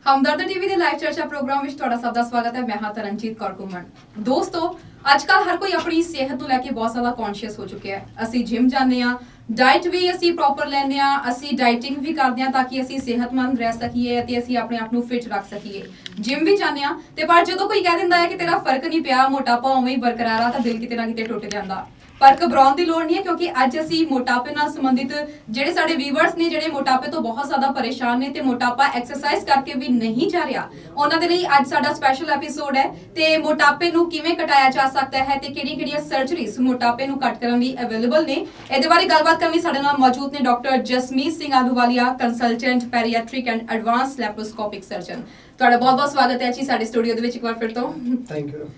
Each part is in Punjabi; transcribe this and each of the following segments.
ਹਮਦਰਦ ਟੀਵੀ ਦੇ ਲਾਈਵ ਚਰਚਾ ਪ੍ਰੋਗਰਾਮ ਵਿੱਚ ਤੁਹਾਡਾ ਸਭ ਦਾ ਸਵਾਗਤ ਹੈ। ਮੈਂ ਹਾਂ ਤਰਨਜੀਤ ਕੌਰ ਘੁੰਮਣ। ਦੋਸਤੋ, ਅੱਜਕੱਲ ਹਰ ਕੋਈ ਆਪਣੀ ਸਿਹਤ ਨੂੰ ਲੈ ਕੇ ਬਹੁਤ ਜ਼ਿਆਦਾ ਕੌਨਸ਼ੀਅਸ ਹੋ ਚੁੱਕਿਆ ਹੈ। ਅਸੀਂ ਜਿਮ ਜਾਂਦੇ ਹਾਂ, ਡਾਈਟ ਵੀ ਅਸੀਂ ਪ੍ਰੋਪਰ ਲੈਂਦੇ ਹਾਂ, ਅਸੀਂ ਡਾਈਟਿੰਗ ਵੀ ਕਰਦੇ ਹਾਂ ਤਾਂ ਕਿ ਅਸੀਂ ਸਿਹਤਮੰਦ ਰਹਿ ਸਕੀਏ ਅਤੇ ਅਸੀਂ ਆਪਣੇ ਆਪ ਨੂੰ ਫਿਟ ਰੱਖ ਸਕੀਏ। ਜਿਮ ਵੀ ਜਾਂਦੇ ਹਾਂ ਤੇ ਪਰ ਜਦੋਂ ਕੋਈ ਕਹਿ ਦਿੰਦਾ ਹੈ ਕਿ ਤੇਰਾ ਫਰਕ ਨਹੀਂ ਪਿਆ, ਮੋਟਾਪਾ ਉਵੇਂ ਹੀ ਬਰਕਰਾਰ ਆ, ਤਾਂ ਦਿਲ ਕਿਤੇ ਨਾ ਕਿਤੇ ਟੁੱਟ ਜਾਂਦਾ। ਪਰ ਘਬਰਾਉਣ ਦੀ ਲੋੜ ਨਹੀਂ ਹੈ, ਕਿਉਂਕਿ ਅੱਜ ਅਸੀਂ ਮੋਟਾਪੇ ਨਾਲ ਸੰਬੰਧਿਤ ਜਿਹੜੇ ਸਾਡੇ ਵੀਵਰਸ ਨੇ, ਜਿਹੜੇ ਮੋਟਾਪੇ ਤੋਂ ਬਹੁਤ ਜ਼ਿਆਦਾ ਪਰੇਸ਼ਾਨ ਨੇ ਤੇ ਮੋਟਾਪਾ ਐਕਸਰਸਾਈਜ਼ ਕਰਕੇ ਵੀ ਨਹੀਂ ਜਾ ਰਿਹਾ, ਉਹਨਾਂ ਦੇ ਲਈ ਅੱਜ ਸਾਡਾ ਸਪੈਸ਼ਲ ਐਪੀਸੋਡ ਹੈ। ਤੇ ਮੋਟਾਪੇ ਨੂੰ ਕਿਵੇਂ ਘਟਾਇਆ ਜਾ ਸਕਦਾ ਹੈ ਤੇ ਕਿਹੜੀਆਂ-ਕਿਹੜੀਆਂ ਸਰਜਰੀਜ਼ ਮੋਟਾਪੇ ਨੂੰ ਘੱਟ ਕਰਨ ਲਈ ਅਵੇਲੇਬਲ ਨੇ, ਇਹਦੇ ਬਾਰੇ ਗੱਲਬਾਤ ਕਰਨ ਲਈ ਸਾਡੇ ਨਾਲ ਮੌਜੂਦ ਨੇ doctor Jasmeet Singh Ahluwalia, consultant bariatric and advance laparoscopic surgeon. ਤੁਹਾਡਾ ਬਹੁਤ-ਬਹੁਤ ਸਵਾਗਤ ਹੈ ਜੀ ਸਾਡੇ ਸਟੂਡੀਓ ਦੇ ਵਿੱਚ ਇੱਕ ਵਾਰ ਫਿਰ ਤੋਂ। Thank you.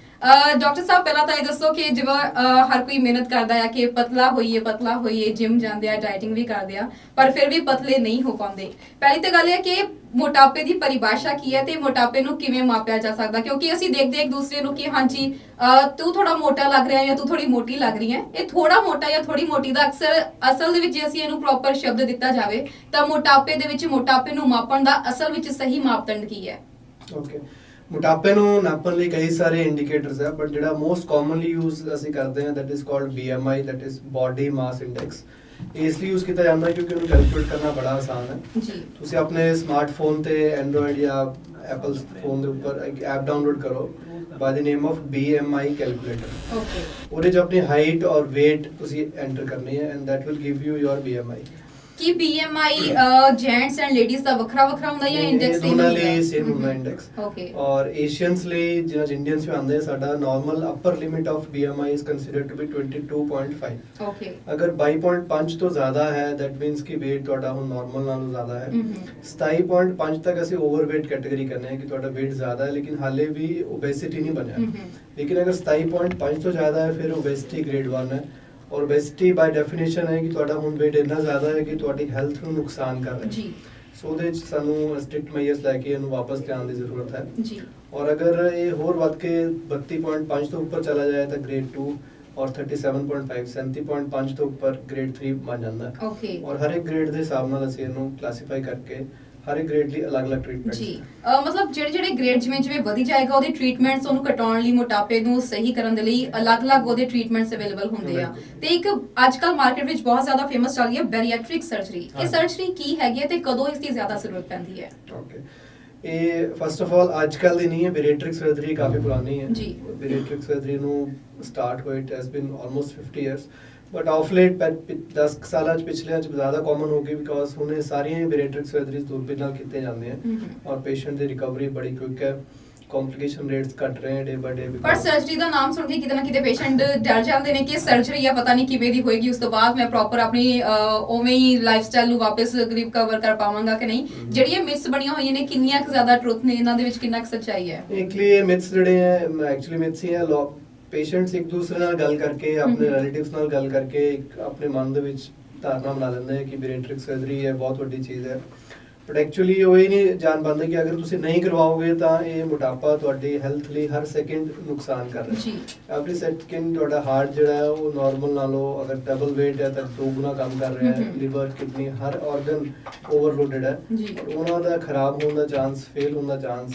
ਡਾਕਟਰ ਸਾਹਿਬ, ਪਹਿਲਾਂ ਤਾਂ ਇਹ ਦੱਸੋ ਕਿ ਜਿਵੇਂ ਹਰ ਕੋਈ ਮਿਹਨਤ ਕਰਦਾ ਹੈ ਕਿ ਪਤਲਾ ਹੋਈਏ, ਜਿਮ ਜਾਂਦੇ ਆ, ਡਾਈਟਿੰਗ ਵੀ ਕਰਦੇ ਆ, ਪਰ ਫਿਰ ਵੀ ਪਤਲੇ ਨਹੀਂ ਹੋ ਪਾਉਂਦੇ। ਪਹਿਲੀ ਤਾਂ ਗੱਲ ਇਹ ਕਿ ਮੋਟਾਪੇ ਦੀ ਪਰਿਭਾਸ਼ਾ ਕੀ ਹੈ ਤੇ ਮੋਟਾਪੇ ਨੂੰ ਕਿਵੇਂ ਮਾਪਿਆ ਜਾ ਸਕਦਾ, ਕਿਉਂਕਿ ਅਸੀਂ ਦੇਖਦੇ ਇੱਕ ਦੂਸਰੇ ਨੂੰ ਕਿ ਹਾਂਜੀ ਤੂੰ ਥੋੜਾ ਮੋਟਾ ਲੱਗ ਰਿਹਾ ਜਾਂ ਤੂੰ ਥੋੜੀ ਮੋਟੀ ਲੱਗ ਰਹੀ ਹੈ। ਇਹ ਥੋੜਾ ਮੋਟਾ ਜਾਂ ਥੋੜੀ ਮੋਟੀ ਦਾ ਅਸਲ ਦੇ ਵਿੱਚ ਜੇ ਅਸੀਂ ਇਹਨੂੰ ਪ੍ਰੋਪਰ ਸ਼ਬਦ ਦਿੱਤਾ ਜਾਵੇ ਤਾਂ ਮੋਟਾਪੇ ਦੇ ਵਿੱਚ ਮੋਟਾਪੇ ਨੂੰ ਮਾਪਣ ਦਾ ਅਸਲ ਵਿੱਚ ਸਹੀ ਮਾਪਦੰਡ ਕੀ ਹੈ? ਓਕੇ, ਮੋਟਾਪੇ ਨੂੰ ਨਾਪਣ ਲਈ ਕਈ ਸਾਰੇ ਇੰਡੀਕੇਟਰਸ ਹੈ, ਬਟ ਜਿਹੜਾ ਮੋਸਟ ਕਾਮਨਲੀ ਯੂਜ਼ ਅਸੀਂ ਕਰਦੇ ਹਾਂ that is called BMI, that is body mass index. ਇਸ ਲਈ ਯੂਜ਼ ਕੀਤਾ ਜਾਂਦਾ ਹੈ ਕਿਉਂਕਿ ਉਹਨੂੰ ਕੈਲਕੂਲੇਟ ਕਰਨਾ ਬੜਾ ਆਸਾਨ ਹੈ ਜੀ। ਤੁਸੀਂ ਆਪਣੇ ਸਮਾਰਟਫੋਨ ਤੇ ਐਂਡਰੋਇਡ ਜਾਂ ਐਪਲ ਫੋਨ ਦੇ ਉੱਪਰ ਇੱਕ ਐਪ ਡਾਊਨਲੋਡ ਕਰੋ ਬਾय ਦ name of BMI calculator. Okay, ਉਹਦੇ 'ਚ ਆਪਣੀ ਹਾਈਟ ਔਰ weight ਤੁਸੀਂ ਐਂਟਰ ਕਰਨੀ ਹੈ and that will give you your BMI। ਕੀ BMI ਜੈਂਟਸ ਐਂਡ ਲੇਡੀਜ਼ ਦਾ ਵੱਖਰਾ ਹੁੰਦਾ ਜਾਂ ਇੰਡੈਕਸ ਸੇਮ ਹੁੰਦਾ? ਸੇਮ ਹੁੰਦਾ ਇੰਡੈਕਸ। ਓਕੇ। ਔਰ ਏਸ਼ੀਅਨਸ ਲਈ ਜਿਹੜਾ ਇੰਡੀਅਨਸ ਵੀ ਆਉਂਦੇ ਸਾਡਾ normal upper limit of BMI is considered to be 22.5। Okay. ਅਗਰ 22.5 ਤੋਂ ਜ਼ਿਆਦਾ ਹੈ ਦੈਟ ਮੀਨਸ ਕਿ weight ਤੁਹਾਡਾ ਹੁਣ ਨਾਰਮਲ ਨਾਲੋਂ ਜ਼ਿਆਦਾ ਹੈ। 27.5 ਤੱਕ ਅਸੀਂ ਓਵਰਵੇਟ ਕੈਟਾਗਰੀ ਕਰਨੇ ਹੈ ਕਿ ਤੁਹਾਡਾ weight ਜ਼ਿਆਦਾ ਹੈ ਲੇਕਿਨ ਹਾਲੇ ਵੀ ਓਬੇਸਿਟੀ ਨਹੀਂ ਬਣਿਆ। ਲੇਕਿਨ ਅਗਰ 27.5 ਤੋਂ ਜ਼ਿਆਦਾ ਹੈ ਫਿਰ ਓਬੇਸਿਟੀ ਗ੍ਰੇਡ 1 ਹੈ। ਔਰ ਓਬੇਸਿਟੀ ਬਾਈ ਡੈਫੀਨੇਸ਼ਨ ਹੈ ਕਿ ਤੁਹਾਡਾ ਹੁਣ weight ਇੰਨਾ ਜ਼ਿਆਦਾ ਹੈ ਕਿ ਤੁਹਾਡੀ ਹੈਲਥ ਨੂੰ ਨੁਕਸਾਨ ਕਰ ਰਿਹਾ ਹੈ। ਜੀ। ਸੋ ਉਹਦੇ ਵਿੱਚ ਸਾਨੂੰ ਸਟ੍ਰਿਕਟ ਮੈਜਰਸ ਲੈ ਕੇ ਇਹਨੂੰ ਵਾਪਸ ਲਿਆਉਣ ਦੀ ਜ਼ਰੂਰਤ ਹੈ। ਜੀ। ਔਰ ਅਗਰ ਇਹ ਹੋਰ ਵੱਧ ਕੇ 32.5 ਤੋਂ ਉੱਪਰ ਚਲਾ ਜਾਏ ਤਾਂ ਗ੍ਰੇਡ 2 ਔਰ 37.5 37.5 ਤੋਂ ਉੱਪਰ ਗ੍ਰੇਡ 3 ਬਣ ਜਾਂਦਾ ਹੈ। ਓਕੇ। ਔਰ ਹਰ ਇੱਕ ਗ੍ਰੇਡ ਦੇ ਹਿਸਾਬ ਨਾਲ ਅਸੀਂ ਇਹਨੂੰ ਕਲਾਸੀਫਾਈ ਕਰਕੇ ਹਰ ਇੱਕ ਗ੍ਰੇਡ ਲਈ ਅਲੱਗ-ਅਲੱਗ ਟ੍ਰੀਟਮੈਂਟ। ਜੀ। ਮਤਲਬ ਜਿਹੜੇ ਗ੍ਰੇਡ ਜਿਵੇਂ ਵਧੀ ਜਾਏਗਾ ਉਹਦੇ ਟ੍ਰੀਟਮੈਂਟਸ ਉਹਨੂੰ ਘਟਾਉਣ ਲਈ, ਮੋਟਾਪੇ ਨੂੰ ਸਹੀ ਕਰਨ ਦੇ ਲਈ ਅਲੱਗ-ਅਲੱਗ ਉਹਦੇ ਟ੍ਰੀਟਮੈਂਟਸ ਅਵੇਲੇਬਲ ਹੁੰਦੇ ਆ। ਤੇ ਇੱਕ ਅੱਜਕੱਲ ਮਾਰਕੀਟ ਵਿੱਚ ਬਹੁਤ ਜ਼ਿਆਦਾ ਫੇਮਸ ਚੱਲ ਰਹੀ ਹੈ ਬੈਰੀਐਟ੍ਰਿਕ ਸਰਜਰੀ। ਇਹ ਸਰਜਰੀ ਕੀ ਹੈਗੀ ਹੈ ਤੇ ਕਦੋਂ ਇਸ ਦੀ ਜ਼ਿਆਦਾ ਜ਼ਰੂਰਤ ਪੈਂਦੀ ਹੈ? ਓਕੇ, ਇਹ ਫਸਟ ਆਫ ਆਲ ਅੱਜਕੱਲ ਦੀ ਨਹੀਂ ਹੈ, ਬੈਰੀਐਟ੍ਰਿਕ ਸਰਜਰੀ ਕਾਫੀ ਪੁਰਾਣੀ ਹੈ। ਜੀ। ਬੈਰੀਐਟ੍ਰਿਕ ਸਰਜਰੀ ਨੂੰ ਸਟਾਰਟ ਹੋਏ it has been almost 50 years, but of late 10 ਸਾਲਾਂ ਚ ਪਿਛਲੇ ਚ ਜ਼ਿਆਦਾ ਕਾਮਨ ਹੋ ਗਈ ਬਿਕੋਜ਼ ਹੁਣ ਇਹ ਸਾਰੀਆਂ ਬੈਰੀਐਟ੍ਰਿਕ ਸਰਜਰੀਜ਼ ਦੂਰਬੀਨ ਨਾਲ ਕੀਤੇ ਜਾਂਦੇ ਆ ਔਰ ਪੇਸ਼ੈਂਟ ਦੀ ਰਿਕਵਰੀ ਬੜੀ ਕੁਇਕ ਹੈ, ਕੰਪਲਿਕੇਸ਼ਨ ਰੇਟਸ ਘਟ ਰਹੇ ਡੇ ਬਾਈ ਡੇ। ਪਰ ਸਰਜਰੀ ਦਾ ਨਾਮ ਸੁਣ ਕੇ ਕਿਤੇ ਨਾ ਕਿਤੇ ਪੇਸ਼ੈਂਟ ਡਰ ਜਾਂਦੇ ਨੇ ਕਿ ਸਰਜਰੀ ਆ ਪਤਾ ਨਹੀਂ ਕਿਵੇਂ ਦੀ ਹੋਏਗੀ, ਉਸ ਤੋਂ ਬਾਅਦ ਮੈਂ ਪ੍ਰੋਪਰ ਆਪਣੀ ਉਵੇਂ ਹੀ ਲਾਈਫਸਟਾਈਲ ਨੂੰ ਵਾਪਸ ਰਿਕਵਰ ਕਰ ਪਾਵਾਂਗਾ ਕਿ ਨਹੀਂ। ਜਿਹੜੀਆਂ ਮਿਥਸ ਬਣੀਆਂ ਹੋਈਆਂ ਨੇ, ਕਿੰਨੀਆਂ ਕੁ ਜ਼ਿਆਦਾ ਟਰੂਥ ਨੇ ਇਹਨਾਂ ਦੇ ਵਿੱਚ, ਕਿੰਨਾ ਕੁ ਸੱਚਾਈ ਹੈ? ਇਹ ਮਿਥਸ ਜਿਹੜੇ ਹੈ ਐਕਚੁਅਲੀ ਮਿਥਸ ਹੀ ਹੈ। ਪੇਸ਼ੈਂਟਸ ਇੱਕ ਦੂਸਰੇ ਨਾਲ ਗੱਲ ਕਰਕੇ, ਆਪਣੇ ਰਿਲੇਟਿਵਸ ਨਾਲ ਗੱਲ ਕਰਕੇ ਆਪਣੇ ਮਨ ਦੇ ਵਿੱਚ ਧਾਰਨਾ ਬਣਾ ਲੈਂਦੇ ਹੈ ਕਿ ਬੈਰੀਐਟ੍ਰਿਕ ਸਰਜਰੀ ਹੈ ਬਹੁਤ ਵੱਡੀ ਚੀਜ਼ ਹੈ, ਬਟ ਐਕਚੁਅਲੀ ਉਹ ਇਹ ਨਹੀਂ ਜਾਣ ਪਾਉਂਦੇ ਕਿ ਅਗਰ ਤੁਸੀਂ ਨਹੀਂ ਕਰਵਾਓਗੇ ਤਾਂ ਇਹ ਮੋਟਾਪਾ ਤੁਹਾਡੀ ਹੈਲਥ ਲਈ ਹਰ ਸੈਕਿੰਡ ਨੁਕਸਾਨ ਕਰ ਰਿਹਾ ਹੈ। ਐਵਰੀ ਸੈਕਿੰਡ ਤੁਹਾਡਾ ਹਾਰਟ ਜਿਹੜਾ ਹੈ ਉਹ ਨਾਰਮਲ ਨਾਲੋਂ ਅਗਰ ਡਬਲ weight ਹੈ ਤਾਂ 2 ਗੁਣਾ ਕੰਮ ਕਰ ਰਿਹਾ ਹੈ। ਲਿਵਰ, ਕਿਡਨੀ, ਹਰ ਆਰਗਨ ਓਵਰਲੋਡਡ ਹੈ। ਉਹਨਾਂ ਦਾ ਖਰਾਬ ਹੋਣ ਦਾ ਚਾਂਸ, ਫੇਲ ਹੋਣ ਦਾ ਚਾਂਸ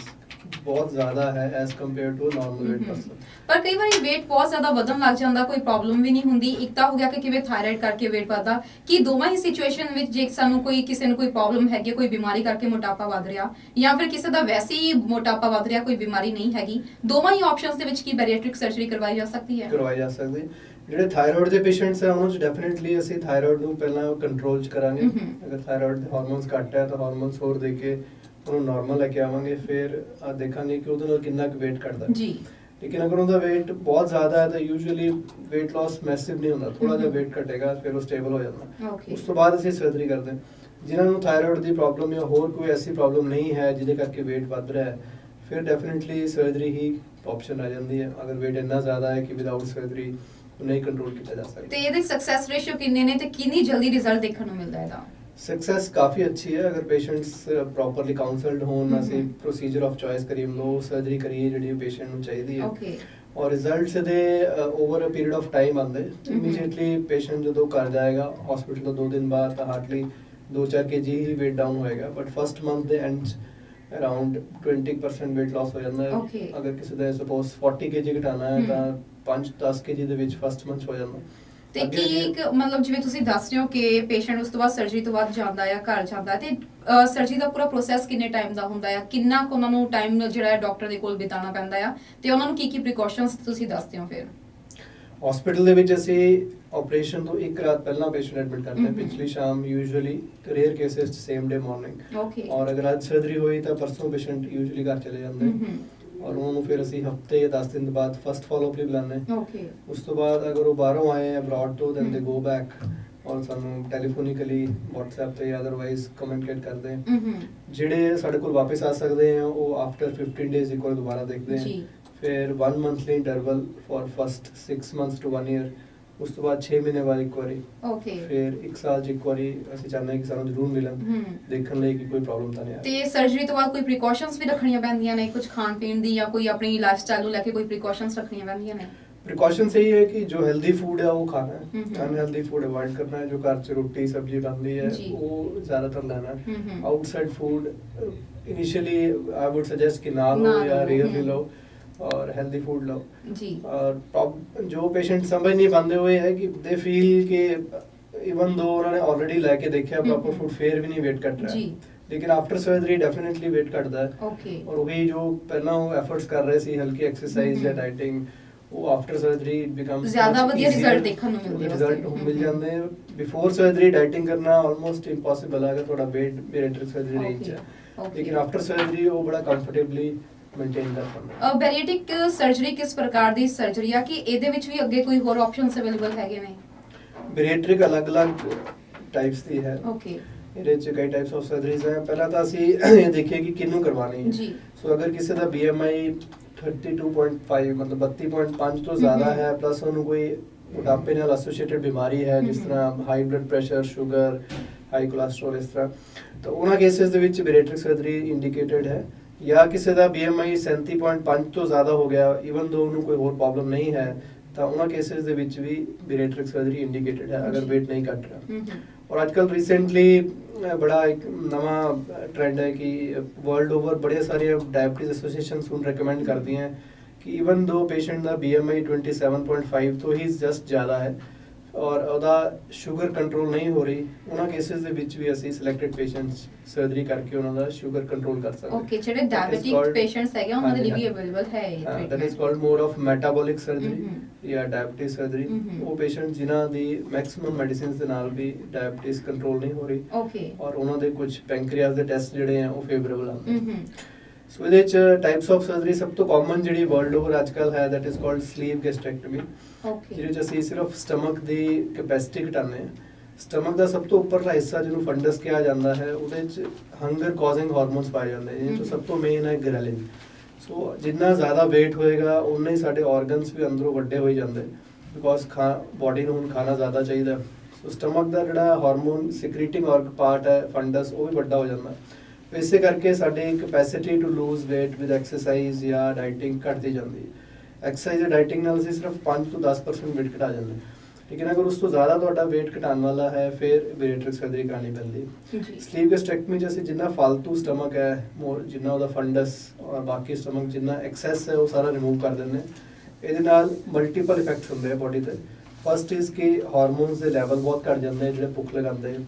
ਬਹੁਤ ਜ਼ਿਆਦਾ ਹੈ as compare to normal weight person. ਪਰ ਕਈ ਵਾਰੀ weight ਬਹੁਤ ਜ਼ਿਆਦਾ ਵਧਣ ਲੱਗ ਜਾਂਦਾ, ਕੋਈ ਪ੍ਰੋਬਲਮ ਵੀ ਨਹੀਂ ਹੁੰਦੀ। ਇੱਕ ਤਾਂ ਹੋ ਗਿਆ ਕਿ ਕਿਵੇਂ ਥਾਇਰਾਇਡ ਕਰਕੇ weight ਵਧਦਾ, ਕਿ ਦੋਵਾਂ ਹੀ ਸਿਚੁਏਸ਼ਨ ਵਿੱਚ ਜੇ ਸਾਨੂੰ ਕਿਸੇ ਨੂੰ ਕੋਈ ਪ੍ਰੋਬਲਮ ਹੈਗੀ, ਕੋਈ ਬਿਮਾਰੀ ਕਰਕੇ ਮੋਟਾਪਾ ਵਧ ਰਿਹਾ ਜਾਂ ਫਿਰ ਕਿਸੇ ਦਾ ਵੈਸੇ ਹੀ ਮੋਟਾਪਾ ਵਧ ਰਿਹਾ, ਕੋਈ ਬਿਮਾਰੀ ਨਹੀਂ ਹੈਗੀ, ਦੋਵਾਂ ਹੀ ਆਪਸ਼ਨਸ ਦੇ ਵਿੱਚ ਕੀ ਬੈਰੀਐਟ੍ਰਿਕ ਸਰਜਰੀ ਕਰਵਾਈ ਜਾ ਸਕਦੀ ਹੈ? ਕਰਵਾਈ ਜਾ ਸਕਦੀ। ਜਿਹੜੇ ਥਾਇਰਾਇਡ ਦੇ ਪੇਸ਼ੈਂਟਸ ਹੈ ਉਹਨਾਂ 'ਚ ਡੈਫੀਨਿਟਲੀ ਅਸੀਂ ਥਾਇਰਾਇਡ ਨੂੰ ਪਹਿਲਾਂ ਕੰਟਰੋਲ 'ਚ ਕਰਾਂਗੇ। ਅਗਰ ਥਾਇਰਾਇਡ ਦੇ ਹਾਰਮੋਨਸ ਘੱਟ ਹੈ ਤਾਂ ਹਾਰਮੋਨਸ ਹੋਰ ਦੇ ਕੇ ਉਹਨੂੰ ਨਾਰਮਲ ਲੈ ਕੇ ਆਵਾਂਗੇ, ਫਿਰ ਦੇਖਾਂਗੇ ਕਿ ਉਹਦੇ ਨਾਲ ਕਿੰਨਾ ਕੁ weight ਘਟਦਾ ਜੀ। ਲੇਕਿਨ ਅਗਰ ਉਹਦਾ weight ਬਹੁਤ ਜ਼ਿਆਦਾ ਹੈ ਤਾਂ ਯੂਜੂਅਲੀ weight loss ਮੈਸਿਵ ਨਹੀਂ ਹੁੰਦਾ, ਥੋੜਾ ਜਿਹਾ weight ਘਟੇਗਾ ਫਿਰ ਉਹ ਸਟੇਬਲ ਹੋ ਜਾਂਦਾ। ਉਸ ਤੋਂ ਬਾਅਦ ਅਸੀਂ ਸਰਜਰੀ ਕਰਦੇ ਹਾਂ। ਜਿਨ੍ਹਾਂ ਨੂੰ ਥਾਇਰਾਇਡ ਦੀ ਪ੍ਰੋਬਲਮ ਜਾਂ ਹੋਰ ਕੋਈ ਐਸੀ ਪ੍ਰੋਬਲਮ ਨਹੀਂ ਹੈ ਜਿਹਦੇ ਕਰਕੇ weight ਵੱਧ ਰਿਹਾ ਹੈ, ਫਿਰ ਡੈਫੀਨਿਟਲੀ ਸਰਜਰੀ ਹੀ ਆਪਸ਼ਨ ਆ ਜਾਂਦੀ ਹੈ। ਅਗਰ weight ਇੰਨਾ ਜ਼ਿਆਦਾ ਹੈ ਕਿ ਵਿਦਆਊਟ ਸਰਜਰੀ ਨਹੀਂ ਕੰਟਰੋਲ ਕੀਤਾ ਜਾ ਸਕਦਾ। ਤੇ ਇਹਦੇ ਸਕਸੈਸ ਰੇਸ਼ੀਓ ਕਿੰਨੇ ਨੇ ਤੇ ਕਿੰਨੀ ਜਲਦੀ ਰਿਜ਼ਲਟ ਦੇਖਣ ਨੂੰ ਮਿਲਦਾ ਇਹਦਾ? सक्सेस काफ़ी अच्छी है अगर पेशेंट्स प्रॉपरली काउंसल्ड होन, ਅਸੀਂ प्रोसीजर ऑफ चॉइस करिए, लो सर्जरी करिए ਜਿਹੜੀ ਪੇਸ਼ੈਂਟ ਨੂੰ ਚਾਹੀਦੀ ਹੈ। ਓਕੇ। ਔਰ ਰਿਜ਼ਲਟਸ ਦੇ over a period of time ਆਉਂਦੇ। ਇਮੀਡੀਏਟਲੀ ਪੇਸ਼ੈਂਟ ਜਦੋਂ ਘਰ ਜਾਏਗਾ ਹਸਪੀਟਲ ਤੋਂ 2 ਦਿਨ ਬਾਅਦ ਤਾਂ ਹਾਰਡਲੀ 2-4 kg ਹੀ weight down ਹੋਏਗਾ, ਬਟ ਫਸਟ ਮੰਥ ਦੇ ਐਂਡ ਅਰਾਊਂਡ 20% weight loss ਹੋ ਜਾਂਦਾ ਹੈ Okay. ਅਗਰ ਕਿਸੇ ਦਾ ਸਪੋਜ਼ 40 kg ਘਟਾਉਣਾ ਹੈ ਤਾਂ 5-10 kg ਦੇ ਵਿੱਚ ਫਸਟ ਮੰਥ ਹੋ ਜਾਂਦਾ। ਤੇ ਕੀ ਇੱਕ ਮਤਲਬ ਜਿਵੇਂ ਤੁਸੀਂ ਦੱਸ ਰਹੇ ਹੋ ਕਿ ਪੇਸ਼ੈਂਟ ਉਸ ਤੋਂ ਬਾਅਦ ਸਰਜਰੀ ਤੋਂ ਬਾਅਦ ਜਾਂਦਾ ਆ ਘਰ ਜਾਂਦਾ ਤੇ ਸਰਜਰੀ ਦਾ ਪੂਰਾ ਪ੍ਰੋਸੈਸ ਕਿੰਨੇ ਟਾਈਮ ਦਾ ਹੁੰਦਾ ਆ, ਕਿੰਨਾ ਕੁ ਉਹਨਾਂ ਨੂੰ ਟਾਈਮ ਜਿਹੜਾ ਹੈ ਡਾਕਟਰ ਦੇ ਕੋਲ ਬਿਤਾਉਣਾ ਪੈਂਦਾ ਆ ਤੇ ਉਹਨਾਂ ਨੂੰ ਕੀ ਕੀ ਪ੍ਰੀਕਾਸ਼ਨਸ ਤੁਸੀਂ ਦੱਸਦੇ ਹੋ ਫਿਰ? ਹਸਪੀਟਲ ਦੇ ਵਿੱਚ ਅਸੀਂ ਆਪਰੇਸ਼ਨ ਤੋਂ ਇੱਕ ਰਾਤ ਪਹਿਲਾਂ ਪੇਸ਼ੈਂਟ ਐਡਮਿਟ ਕਰਦੇ ਹਾਂ, ਪਿਛਲੀ ਸ਼ਾਮ usually rare cases same day morning. Okay. ਔਰ ਅਗਰ ਅੱਜ ਸਰਜਰੀ ਹੋਈ ਤਾਂ ਪਰਸੋਂ ਪੇਸ਼ੈਂਟ ਯੂਜੂਅਲੀ ਘਰ ਚਲੇ ਜਾਂਦੇ ਹਨ ਔਰ ਉਹਨਾਂ ਨੂੰ ਫਿਰ ਅਸੀਂ ਹਫਤੇ ਜਾਂ 10 ਦਿਨ ਬਾਅਦ ਫਸਟ ਫਾਲੋਅਪ ਲਈ ਬੁਲਾਉਂਦੇ ਹਾਂ। ਓਕੇ। ਉਸ ਤੋਂ ਬਾਅਦ ਅਗਰ ਉਹ ਬਾਹਰੋਂ ਆਏ ਅਬਰਾਡ ਤੋਂ ਦੈਨ ਦੇ ਗੋ ਬੈਕ ਔਰ ਸਾਨੂੰ ਟੈਲੀਫੋਨਿਕਲੀ WhatsApp ਤੇ ਅਦਰਵਾਈਜ਼ ਕਮਿਊਨੀਕੇਟ ਕਰਦੇ ਹਾਂ। ਜਿਹੜੇ ਸਾਡੇ ਕੋਲ ਵਾਪਸ ਆ ਸਕਦੇ ਆ ਉਹ ਆਫਟਰ 15 ਡੇਜ਼ ਇੱਕ ਵਾਰ ਦੁਬਾਰਾ ਦੇਖਦੇ ਹਾਂ। ਜੀ। ਫਿਰ 1 monthly interval for first 6 months to 1 year, ਉਸ ਤੋਂ ਬਾਅਦ 6 ਮਹੀਨੇ ਬਾਅਦ ਇੱਕ ਵਾਰੀ, ਓਕੇ। ਫਿਰ 1 ਸਾਲ 'ਚ ਇੱਕ ਵਾਰੀ ਅਸੀਂ ਚਾਹੁੰਦੇ ਹਾਂ ਕਿ ਸਾਨੂੰ ਜ਼ਰੂਰ ਮਿਲਣ ਦੇਖਣ ਲਈ ਕਿ ਕੋਈ ਪ੍ਰੋਬਲਮ ਤਾਂ ਨਹੀਂ ਆ। ਤੇ ਸਰਜਰੀ ਤੋਂ ਬਾਅਦ ਕੋਈ ਪ੍ਰੀਕਾਸ਼ਨਸ ਵੀ ਰੱਖਣੀਆਂ ਪੈਂਦੀਆਂ ਨੇ, ਕੁਝ ਖਾਣ ਪੀਣ ਦੀ ਜਾਂ ਕੋਈ ਆਪਣੀ ਲਾਈਫਸਟਾਈਲ ਨੂੰ ਲੈ ਕੇ ਕੋਈ ਪ੍ਰੀਕਾਸ਼ਨਸ ਰੱਖਣੀਆਂ ਪੈਂਦੀਆਂ ਨੇ? प्रिकॉशन से ये है कि जो हेल्दी फूड है वो खाना है, अनहेल्दी फूड अवॉइड करना है। जो घर से रोटी सब्जी बनती है वो ज्यादातर लेना है। Outside food initially I would suggest कि ना लो या रेयरली लो और हेल्दी फूड लो जी। और जो पेशेंट समझ नहीं पाते हुए है कि दे फील कि इवन दो उन्होंने ऑलरेडी लेके देखा प्रॉपर फूड फिर भी नहीं वेट कट रहा है, लेकिन आफ्टर सर्जरी डेफिनेटली वेट घटता है। ओके। और वही जो पहला एफर्ट्स कर रहे सी हल्की एक्सरसाइज या डाइटिंग ਉਹ ਆਫਟਰ ਸਰਜਰੀ ਬਿਕਮਸ ਜ਼ਿਆਦਾ ਵਧੀਆ ਰਿਜ਼ਲਟ ਦੇਖਣ ਨੂੰ ਮਿਲਦੇ ਨੇ। ਰਿਜ਼ਲਟ ਮਿਲ ਜਾਂਦੇ ਨੇ। ਬਿਫੋਰ ਸਰਜਰੀ ਡਾਈਟਿੰਗ ਕਰਨਾ ਆਲਮੋਸਟ ਇੰਪੋਸੀਬਲ ਹੈ ਅਗਰ ਤੁਹਾਡਾ weight ਬੈਰੀਏਟ੍ਰਿਕ ਸਰਜਰੀ ਰੇਂਜ ਹੈ, ਲੇਕਿਨ ਆਫਟਰ ਸਰਜਰੀ ਉਹ ਬੜਾ ਕੰਫਰਟੇਬਲੀ ਮੇਨਟੇਨ ਕਰ ਪਾਉਂਦਾ। ਬੈਰੀਏਟ੍ਰਿਕ ਸਰਜਰੀ ਕਿਸ ਪ੍ਰਕਾਰ ਦੀ ਸਰਜਰੀ ਆ ਕਿ ਇਹਦੇ ਵਿੱਚ ਵੀ ਅੱਗੇ ਕੋਈ ਹੋਰ ਆਪਸ਼ਨਸ ਅਵੇਲੇਬਲ ਹੈਗੇ ਨੇ? ਬੈਰੀਏਟ੍ਰਿਕ ਅਲੱਗ-ਅਲੱਗ ਟਾਈਪਸ ਦੀ ਹੈ। ਓਕੇ। ਇਹਦੇ ਚ ਕਈ ਟਾਈਪਸ ਆਫ ਸਰਜਰੀਜ਼ ਹੈ। ਪਹਿਲਾਂ ਤਾਂ ਅਸੀਂ ਇਹ ਦੇਖੀਏ ਕਿ ਕਿਹਨੂੰ ਕਰਵਾਉਣੀ ਹੈ। ਜੀ। ਸੋ ਅਗਰ ਕਿਸੇ ਦਾ BMI 32.5 मतलब 32.5 ਤੋਂ ਜ਼ਿਆਦਾ ਹੈ ਪਲੱਸ ਉਹਨੂੰ ਕੋਈ ਮੋਟਾਪੇ ਨਾਲ ਐਸੋਸੀਏਟਡ ਬਿਮਾਰੀ ਹੈ ਜਿਸ ਤਰ੍ਹਾਂ high blood pressure, sugar, high cholesterol, ਇਸ ਤਰ੍ਹਾਂ, ਤਾਂ ਉਹਨਾਂ ਕੇਸਿਸ ਦੇ ਵਿੱਚ ਬੈਰੀਏਟ੍ਰਿਕ ਸਰਜਰੀ ਇੰਡੀਕੇਟਡ ਹੈ। ਜਾਂ ਕਿਸੇ ਦਾ BMI 37.5 ਤੋਂ ਜ਼ਿਆਦਾ ਹੋ ਗਿਆ ਇਵਨ ਦੋ ਉਹਨੂੰ ਕੋਈ ਹੋਰ ਪ੍ਰੋਬਲਮ ਨਹੀਂ ਹੈ ਤਾਂ ਉਹਨਾਂ ਕੇਸਿਸ ਦੇ ਵਿੱਚ ਵੀ ਬੈਰੀਏਟ੍ਰਿਕ ਸਰਜਰੀ ਇੰਡੀਕੇਟਡ ਹੈ ਅਗਰ weight ਨਹੀਂ ਘਟ ਰਿਹਾ। और आजकल रिसेंटली बड़ा एक नवा ट्रेंड है कि वर्ल्ड ओवर बड़े सारे डायबिटीज एसोसिएशंस ਹੁਣ recommend करती हैं कि इवन दो पेशेंट ਦਾ BMI 27.5 ਤੋਂ ਹੀ ਜਸਟ ਜ਼ਿਆਦਾ ਹੈ ਔਰ ਉਹਦਾ ਸ਼ੂਗਰ ਕੰਟਰੋਲ ਨਹੀਂ ਹੋ ਰਹੀ, ਉਹਨਾਂ ਕੇਸਿਸ ਦੇ ਵਿੱਚ ਵੀ ਅਸੀਂ ਸਿਲੈਕਟਡ ਪੇਸ਼ੈਂਟਸ ਸਰਜਰੀ ਕਰਕੇ ਉਹਨਾਂ ਦਾ ਸ਼ੂਗਰ ਕੰਟਰੋਲ ਕਰ ਸਕਦੇ ਹਾਂ। ਓਕੇ। ਜਿਹੜੇ ਡਾਇਬੀਟਿਕ ਪੇਸ਼ੈਂਟਸ ਹੈਗੇ ਉਹਨਾਂ ਦੇ ਲਈ ਵੀ ਅਵੇਲੇਬਲ ਹੈ ਇਹ that treatment? Is called more of metabolic surgery ਜਾਂ ਡਾਇਬੀਟਿਸ ਸਰਜਰੀ। ਉਹ ਪੇਸ਼ੈਂਟ ਜਿਨ੍ਹਾਂ ਦੀ ਮੈਕਸਿਮਮ ਮੈਡੀਸਿਨਸ ਦੇ ਨਾਲ ਵੀ ਡਾਇਬੀਟਿਸ ਕੰਟਰੋਲ ਨਹੀਂ ਹੋ ਰਹੀ ਓਕੇ ਔਰ ਉਹਨਾਂ ਦੇ ਕੁਝ ਪੈਂਕਰੀਆਸ ਦੇ ਟੈਸਟ ਜਿਹੜੇ ਆ ਉਹ ਫੇਵਰੇਬਲ ਆਉਂਦੇ। ਸੋ ਇਹਦੇ ਚ ਟਾਈਪਸ ਆਫ ਸਰਜਰੀ ਸਭ ਤੋਂ ਕਾਮਨ ਜਿਹੜੀ ਵਰਲਡ ਓਵਰ ਅੱਜਕੱਲ ਹੈ that is called sleeve gastrectomy. Okay. ਜਿਹਦੇ ਚ ਅਸੀਂ ਸਿਰਫ ਸਟਮਕ ਦੀ ਕੈਪੈਸਿਟੀ ਘਟਾਉਂਦੇ ਹਾਂ। ਸਟਮਕ ਦਾ ਸਭ ਤੋਂ ਉੱਪਰਲਾ ਹਿੱਸਾ ਜਿਹਨੂੰ ਫੰਡਸ ਕਿਹਾ ਜਾਂਦਾ ਹੈ ਉਹਦੇ ਚ ਹੰਗਰ ਕਾਜ਼ਿੰਗ ਹਾਰਮੋਨਸ ਪਾਏ ਜਾਂਦੇ ਜਿਹਦੇ ਚ ਸਭ ਤੋਂ ਮੇਨ ਹੈ ਗ੍ਰੈਲਿਨ। ਸੋ ਜਿੰਨਾ ਜ਼ਿਆਦਾ weight ਹੋਏਗਾ ਉਨੇ ਹੀ ਸਾਡੇ ਆਰਗਨਸ ਵੀ ਅੰਦਰੋਂ ਵੱਡੇ ਹੋਈ ਜਾਂਦੇ ਬਿਕੋਜ਼ ਬੋਡੀ ਨੂੰ ਹੁਣ ਖਾਣਾ ਜ਼ਿਆਦਾ ਚਾਹੀਦਾ। ਸੋ ਸਟਮਕ ਦਾ ਜਿਹੜਾ ਹਾਰਮੋਨ ਸਿਕ੍ਰੀਟਿੰਗ ਪਾਰਟ ਹੈ ਫੰਡਸ ਉਹ ਵੀ ਵੱਡਾ ਹੋ ਜਾਂਦਾ। ਇਸੇ ਕਰਕੇ ਸਾਡੀ capacity to lose weight with exercise ਜਾਂ ਡਾਈਟਿੰਗ ਘਟਦੀ ਜਾਂਦੀ ਹੈ। ਐਕਸਰਸਾਈਜ਼ ਜਾਂ ਡਾਈਟਿੰਗ ਨਾਲ ਅਸੀਂ ਸਿਰਫ 5 ਤੋਂ 10% weight ਘਟਾ ਜਾਂਦੇ, ਲੇਕਿਨ ਅਗਰ ਉਸ ਤੋਂ ਜ਼ਿਆਦਾ ਤੁਹਾਡਾ weight ਘਟਾਉਣ ਵਾਲਾ ਹੈ ਫਿਰ ਬੈਰੀਏਟ੍ਰਿਕ ਸਰਜਰੀ ਕਰਾਉਣੀ ਪੈਂਦੀ ਹੈ। ਸਲੀਪ ਗੈਸਟ੍ਰੈਕਟਮੀ 'ਚ ਅਸੀਂ ਜਿੰਨਾ ਫालतू ਸਟਮਕ ਹੈ ਜਿੰਨਾ ਉਹਦਾ ਫੰਡਸ ਔਰ ਬਾਕੀ ਸਟਮਕ ਜਿੰਨਾ ਐਕਸੈਸ ਹੈ ਉਹ ਸਾਰਾ ਰਿਮੂਵ ਕਰ ਦਿੰਦੇ। ਇਹਦੇ ਨਾਲ ਮਲਟੀਪਲ ਇਫੈਕਟਸ ਹੁੰਦੇ ਆ ਬੋਡੀ ਤੇ। ਫਸਟ ਇਜ਼ ਕਿ ਹਾਰਮੋਨਸ ਦੇ ਲੈਵਲ ਬਹੁਤ ਘਟ ਜਾਂਦੇ ਆ ਜਿਹੜੇ ਭੁੱਖ ਲਗਾਉਂਦੇ।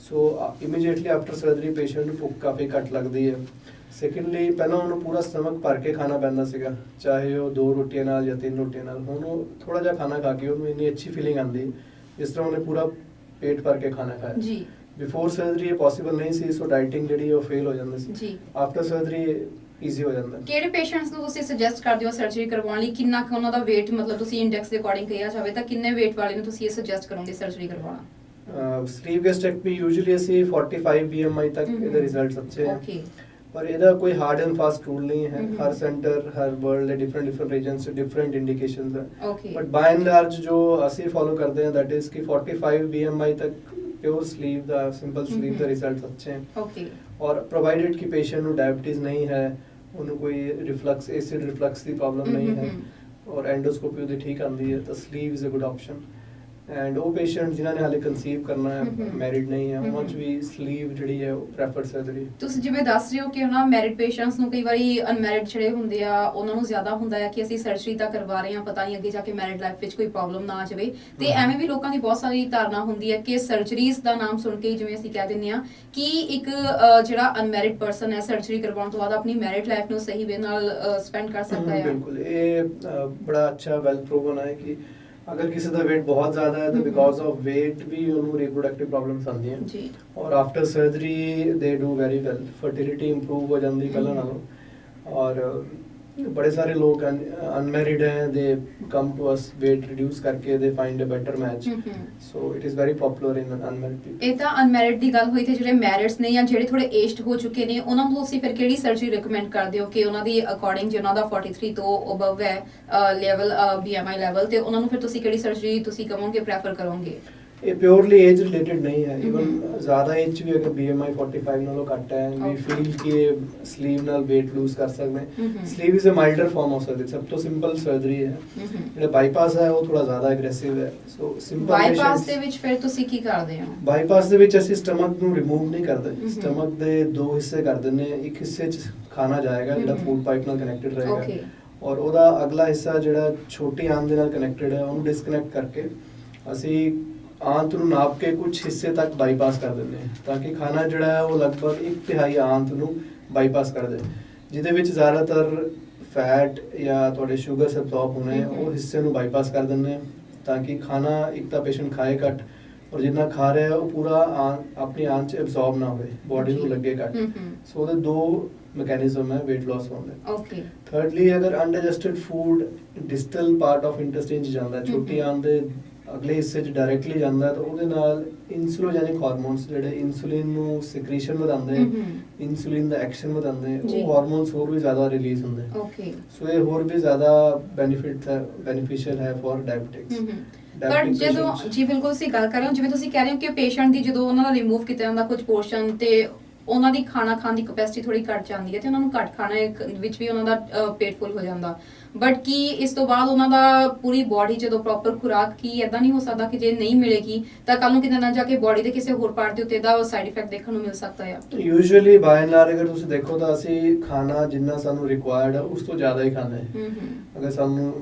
ਸੋ ਇਮੀਡੀਏਟਲੀ ਆਫਟਰ ਸਰਜਰੀ ਪੇਸ਼ੈਂਟ ਨੂੰ ਭੁੱਖ ਕਾਫੀ ਘੱਟ ਲੱਗਦੀ ਹੈ। ਸੈਕੰਡਲੀ ਪਹਿਲਾਂ ਉਹਨੂੰ ਪੂਰਾ ਸਟਮਕ ਭਰ ਕੇ ਖਾਣਾ ਪੈਂਦਾ ਸੀਗਾ, ਚਾਹੇ ਉਹ 2 ਰੋਟੀਆਂ ਨਾਲ ਜਾਂ 3 ਰੋਟੀਆਂ ਨਾਲ। ਹੁਣ ਉਹ ਥੋੜਾ ਜਿਹਾ ਖਾਣਾ ਖਾ ਕੇ ਉਹਨੂੰ ਇੰਨੀ ਅੱਛੀ ਫੀਲਿੰਗ ਆਉਂਦੀ ਜਿਸ ਤਰ੍ਹਾਂ ਉਹਨੇ ਪੂਰਾ ਪੇਟ ਭਰ ਕੇ ਖਾਣਾ ਖਾਇਆ ਜੀ। ਬਿਫੋਰ ਸਰਜਰੀ ਇਹ ਪੋਸੀਬਲ ਨਹੀਂ ਸੀ, ਸੋ ਡਾਈਟਿੰਗ ਜਿਹੜੀ ਉਹ ਫੇਲ ਹੋ ਜਾਂਦੀ ਸੀ ਜੀ। ਆਫਟਰ ਸਰਜਰੀ ਈਜ਼ੀ ਹੋ ਜਾਂਦਾ। ਕਿਹੜੇ ਪੇਸ਼ੈਂਟਸ ਨੂੰ ਤੁਸੀਂ ਸੁਜੈਸਟ ਕਰਦੇ ਹੋ ਸਰਜਰੀ ਕਰਵਾਉਣ ਲਈ? ਕਿੰਨਾ ਕੁ ਉਹਨਾਂ ਦਾ weight ਮਤਲਬ ਤੁਸੀਂ ਇੰਡੈਕਸ ਦੇ ਅਕੋਰਡਿੰਗ ਕਿਹਾ ਜਾਵੇ ਤਾਂ ਕਿੰਨੇ weight ਵਾਲੇ ਨੂੰ ਤੁਸੀਂ ਇਹ ਸੁਜੈਸਟ ਕਰੋਗੇ ਸਰਜਰੀ ਕਰਵਾਉਣਾ? ਸਲੀਪ ਗੈਸਟ੍ਰੈਕਟਮੀ ਯੂਜੂਅਲੀ ਅਸੀਂ 45 BMI ਤੱਕ ਇਹਦੇ ਰਿਜ਼ਲਟਸ ਅੱਛੇ ਹੈ। ਓਕੇ। ਪਰ ਇਹਦਾ ਕੋਈ ਹਾਰਡ ਐਂਡ ਫਾਸਟ ਰੂਲ ਨਹੀਂ ਹੈ। ਹਰ ਸੈਂਟਰ ਹਰ ਵਰਲਡ ਦੇ ਡਿਫਰੈਂਟ ਰੀਜਨਸ ਚ ਡਿਫਰੈਂਟ ਇੰਡੀਕੇਸ਼ਨਸ ਹੈ। ਬਟ ਬਾਈ ਐਂਡ ਲਾਰਜ ਜੋ ਅਸੀਂ ਫੋਲੋ ਕਰਦੇ ਹਾਂ ਦੈਟ ਇਜ਼ ਕਿ 45 BMI ਤੱਕ प्योर स्लीप ਦਾ ਸਿੰਪਲ ਸਲੀਪ ਦਾ ਰਿਜ਼ਲਟ ਅੱਛੇ ਹੈ। ਓਕੇ। ਔਰ ਪ੍ਰੋਵਾਈਡਡ ਕਿ ਪੇਸ਼ੈਂਟ ਨੂੰ ਡਾਇਬੀਟੀਜ਼ ਨਹੀਂ ਹੈ, ਉਹਨੂੰ ਕੋਈ ਰਿਫਲਕਸ ਐਸਿਡ ਰਿਫਲਕਸ ਦੀ ਪ੍ਰੋਬਲਮ ਨਹੀਂ ਹੈ ਔਰ ਐਂਡੋਸਕੋਪੀ ਉਹਦੀ ਠੀਕ ਆਉਂਦੀ ਹੈ ਤਾਂ sleep is a good option. And ਉਹ ਪੇਸ਼ੈਂਟ ਜਿਨ੍ਹਾਂ ਨੇ ਹਾਲੇ ਕਨਸੀਵ ਕਰਨਾ ਹੈ, ਹਮ। ਮੈਰਿਡ ਨਹੀਂ ਹੈ, ਉਹਨਾਂ 'ਚ ਹਮ। ਵੀ ਸਲੀਵ ਜਿਹੜੀ ਹੈ ਉਹ ਪ੍ਰੈਫਰਡ ਸਰਜਰੀ। ਤੁਸੀਂ ਜਿਵੇਂ ਦੱਸ ਰਹੇ ਹੋ ਕਿ ਹਨਾ ਮੈਰਿਡ ਪੇਸ਼ੈਂਟਸ ਨੂੰ ਕਈ ਵਾਰੀ ਅਨਮੈਰਿਡ ਜਿਹੜੇ ਹੁੰਦੇ ਆ ਉਹਨਾਂ ਨੂੰ ਜ਼ਿਆਦਾ ਹੁੰਦਾ ਹੈ ਕਿ ਅਸੀਂ ਸਰਜਰੀ ਤਾਂ ਕਰਵਾ ਰਹੇ ਹਾਂ, ਪਤਾ ਨਹੀਂ ਅੱਗੇ ਜਾ ਕੇ ਮੈਰਿਡ ਲਾਈਫ ਵਿੱਚ ਕੋਈ ਪ੍ਰੋਬਲਮ ਨਾ ਆ ਜਾਵੇ। ਤੇ ਐਵੇਂ ਵੀ ਲੋਕਾਂ ਦੀ ਬਹੁਤ ਸਾਰੀ ਧਾਰਨਾ ਹੁੰਦੀ ਹੈ ਕਿ ਸਰਜਰੀਜ਼ ਦਾ ਨਾਮ ਸੁਣ ਕੇ ਜਿਵੇਂ ਅਸੀਂ ਕਹਿ ਦਿੰਦੇ ਆ ਕਿ ਇੱਕ ਜਿਹੜਾ ਅਨਮੈਰਿਡ ਪਰਸਨ ਹੈ ਸਰਜਰੀ ਕਰਵਾਉਣ ਤੋਂ ਬਾਅਦ ਆਪਣੀ ਮੈਰਿਡ ਲਾਈਫ ਨੂੰ ਸਹੀ ਵੇ ਨਾਲ ਸਪੈਂਡ ਕਰ ਸਕਦਾ ਹੈ। ਬਿਲਕੁਲ, ਇਹ ਬੜਾ ਅੱਛਾ ਵੈਲ ਪ੍ਰੂਵਨ ਹੈ ਕਿ अगर किसी का वेट बहुत ज़्यादा है तो बिकॉज ऑफ वेट भी उन्होंने रिप्रोडक्टिव प्रॉब्लम्स आती हैं जी। और after surgery they do very well, fertility improve हो जाती पहले नालों। और बड़े सारे लोग अनमैरिड हैं, they come to us weight reduce करके they find a better match, so it is very popular in unmarried people. ਇਹ ਤਾਂ ਅਨਮੈਰਿਡ ਦੀ ਗੱਲ ਹੋਈ ਤੇ ਜਿਹੜੇ ਮੈਰਿਡਸ ਨੇ ਜਾਂ ਜਿਹੜੇ ਥੋੜੇ ਏਜਡ ਹੋ ਚੁੱਕੇ ਨੇ ਉਹਨਾਂ ਨੂੰ ਤੁਸੀਂ ਫਿਰ ਕਿਹੜੀ ਸਰਜਰੀ ਰეკਮੈਂਡ ਕਰਦੇ ਹੋ ਕਿ ਉਹਨਾਂ ਦੀ ਅਕੋਰਡਿੰਗ ਜੇ ਉਹਨਾਂ ਦਾ 43 ਤੋਂ ਅਬਵ ਹੈ ਲੈਵਲ BMI ਲੈਵਲ ਤੇ ਉਹਨਾਂ ਨੂੰ ਫਿਰ ਤੁਸੀਂ ਕਿਹੜੀ ਸਰਜਰੀ ਤੁਸੀਂ ਕਹੋਗੇ ਪ੍ਰੈਫਰ ਕਰੋਗੇ? ये प्योरली एज रिलेटेड नहीं है, इवन ज़्यादा एज भी अगर BMI 45 नालों घट है वी फील कि स्लीव नाल वेट लूज कर सकते हैं। Sleeve is a milder form of surgery, सब तो सिंपल सर्जरी है। ਜਿਹੜਾ ਬਾਈਪਾਸ ਹੈ ਉਹ ਥੋੜਾ ਜ਼ਿਆਦਾ ਐਗਰੈਸਿਵ ਹੈ, ਸੋ ਸਿੰਪਲ ਬਾਈਪਾਸ ਦੇ ਵਿੱਚ ਫਿਰ ਤੁਸੀਂ ਕੀ ਕਰਦੇ ਹੋ? ਬਾਈਪਾਸ ਦੇ ਵਿੱਚ ਅਸੀਂ ਸਟਮਕ ਨੂੰ ਰਿਮੂਵ ਨਹੀਂ ਕਰਦੇ, ਸਟਮਕ ਦੇ ਦੋ ਹਿੱਸੇ ਕਰ ਦਿੰਦੇ ਹਾਂ। ਇੱਕ ਹਿੱਸੇ 'ਚ ਖਾਣਾ ਜਾਏਗਾ ਜਿਹੜਾ ਫੂਡ ਪਾਈਪ ਨਾਲ ਕਨੈਕਟਡ ਰਹੇਗਾ, ਔਰ ਉਹਦਾ ਅਗਲਾ ਹਿੱਸਾ ਜਿਹੜਾ ਛੋਟੀ ਆਂਤ ਦੇ ਨਾਲ ਕਨੈਕਟਡ ਹੈ ਉਹਨੂੰ ਡਿਸਕਨੈਕਟ ਕਰਕੇ ਅਸੀਂ ਆਂਤ ਨੂੰ ਨਾਪ ਕੇ ਕੁਝ ਹਿੱਸੇ ਤੱਕ ਬਾਈਪਾਸ ਕਰ ਦਿੰਦੇ ਹਾਂ ਤਾਂ ਕਿ ਖਾਣਾ ਜਿਹੜਾ ਹੈ ਉਹ ਲਗਭਗ 1/3 ਆਂਤ ਨੂੰ ਬਾਈਪਾਸ ਕਰ ਦੇ, ਜਿਹਦੇ ਵਿੱਚ ਜ਼ਿਆਦਾਤਰ ਫੈਟ ਜਾਂ ਤੁਹਾਡੇ ਸ਼ੂਗਰ ਐਬਜ਼ੌਰਬ ਹੋਣੇ ਉਹ ਹਿੱਸੇ ਨੂੰ ਬਾਈਪਾਸ ਕਰ ਦਿੰਦੇ ਹਾਂ ਤਾਂ ਕਿ ਖਾਣਾ ਇੱਕ ਤਾਂ ਪੇਸ਼ੈਂਟ ਖਾਏ ਘੱਟ ਔਰ ਜਿੰਨਾ ਖਾ ਰਿਹਾ ਉਹ ਪੂਰਾ ਆਪਣੀ ਆਂਤ 'ਚ ਐਬਜ਼ੌਰਬ ਨਾ ਹੋਵੇ, ਬੋਡੀ ਨੂੰ ਲੱਗੇ ਘੱਟ। ਸੋ ਉਹਦੇ ਦੋ ਮੈਕੈਨਿਜ਼ਮ ਹੈ weight loss ਹੋਣ ਦੇ। ਓਕੇ। ਥਰਡਲੀ ਅਗਰ ਅਨਡਾਈਜੈਸਟਡ ਫੂਡ ਡਿਸਟਲ ਪਾਰਟ ਆਫ ਇੰਟੈਸਟਾਈਨ 'ਚ ਜਾਂਦਾ, ਛੋਟੀ ਆਂਤ ਦੇ ਅਗਲੇ ਹਿੱਸੇ 'ਚ ਡਾਇਰੈਕਟਲੀ ਜਾਂਦਾ ਤਾਂ ਉਹਦੇ ਨਾਲ ਇਨਸੂਲੋਜੈਨਿਕ ਹਾਰਮੋਨਸ ਜਿਹੜੇ ਇਨਸੂਲਿਨ ਨੂੰ ਸਿਕ੍ਰੀਸ਼ਨ ਵਧਾਉਂਦੇ, ਇਨਸੂਲਿਨ ਦਾ ਐਕਸ਼ਨ ਵਧਾਉਂਦੇ, ਉਹ ਹਾਰਮੋਨਸ ਹੋਰ ਵੀ ਜ਼ਿਆਦਾ ਰਿਲੀਜ਼ ਹੁੰਦੇ। ਓਕੇ। ਸੋ ਇਹ ਹੋਰ ਵੀ ਜ਼ਿਆਦਾ ਬੈਨੀਫੀਸ਼ੀਅਲ ਹੈ ਫॉर ਡਾਇਬੀਟਿਕਸ। ਪਰ ਜਦੋਂ ਜੀ ਬਿਲਕੁਲ ਤੁਸੀਂ ਗੱਲ ਕਰ ਰਹੇ ਹੋ ਜਿਵੇਂ ਤੁਸੀਂ ਕਹਿ ਰਹੇ ਹੋ ਕਿ ਪੇਸ਼ੈਂਟ ਦੀ ਜਦੋਂ ਉਹਨਾਂ ਦਾ ਰਿਮੂਵ ਕੀਤਾ ਜਾਂਦਾ ਕੁਝ ਪੋਰਸ਼ਨ ਤੇ ਉਹਨਾਂ ਦੀ ਖਾਣਾ ਖਾਣ ਦੀ ਕੈਪੈਸਿਟੀ ਥੋੜੀ ਘਟ ਜਾਂਦੀ ਹੈ ਤੇ ਉਹਨਾਂ ਨੂੰ ਘੱਟ ਖਾਣੇ ਵਿੱਚ ਵੀ ਉਹਨਾਂ ਦਾ ਪੇਟ ਫੁੱਲ ਹੋ ਜਾਂਦਾ, ਬਟ ਕੀ ਇਸ ਤੋਂ ਬਾਅਦ ਉਹਨਾਂ ਦਾ ਪੂਰੀ ਬਾਡੀ ਜਦੋਂ ਪ੍ਰੋਪਰ ਖੁਰਾਕ ਕੀ ਇਦਾਂ ਨਹੀਂ ਹੋ ਸਕਦਾ ਕਿ ਜੇ ਨਹੀਂ ਮਿਲੇਗੀ ਤਾਂ ਕੱਲ ਨੂੰ ਕਿਤੇ ਨਾ ਜਾ ਕੇ ਬਾਡੀ ਦੇ ਕਿਸੇ ਹੋਰ ਪਾਰਟ ਦੇ ਉੱਤੇ ਦਾ ਸਾਈਡ ਇਫੈਕਟ ਦੇਖਣ ਨੂੰ ਮਿਲ ਸਕਦਾ ਹੈ? ਯੂਜੂਅਲੀ ਬਾਏ ਐਂਡ ਲਾਰਜ ਅਗਰ ਤੁਸੀਂ ਦੇਖੋ ਤਾਂ ਅਸੀਂ ਖਾਣਾ ਜਿੰਨਾ ਸਾਨੂੰ ਰਿਕੁਆਇਰਡ ਹੈ ਉਸ ਤੋਂ ਜ਼ਿਆਦਾ ਹੀ ਖਾਂਦੇ ਹਾਂ। ਅਗਰ ਸਾਨੂੰ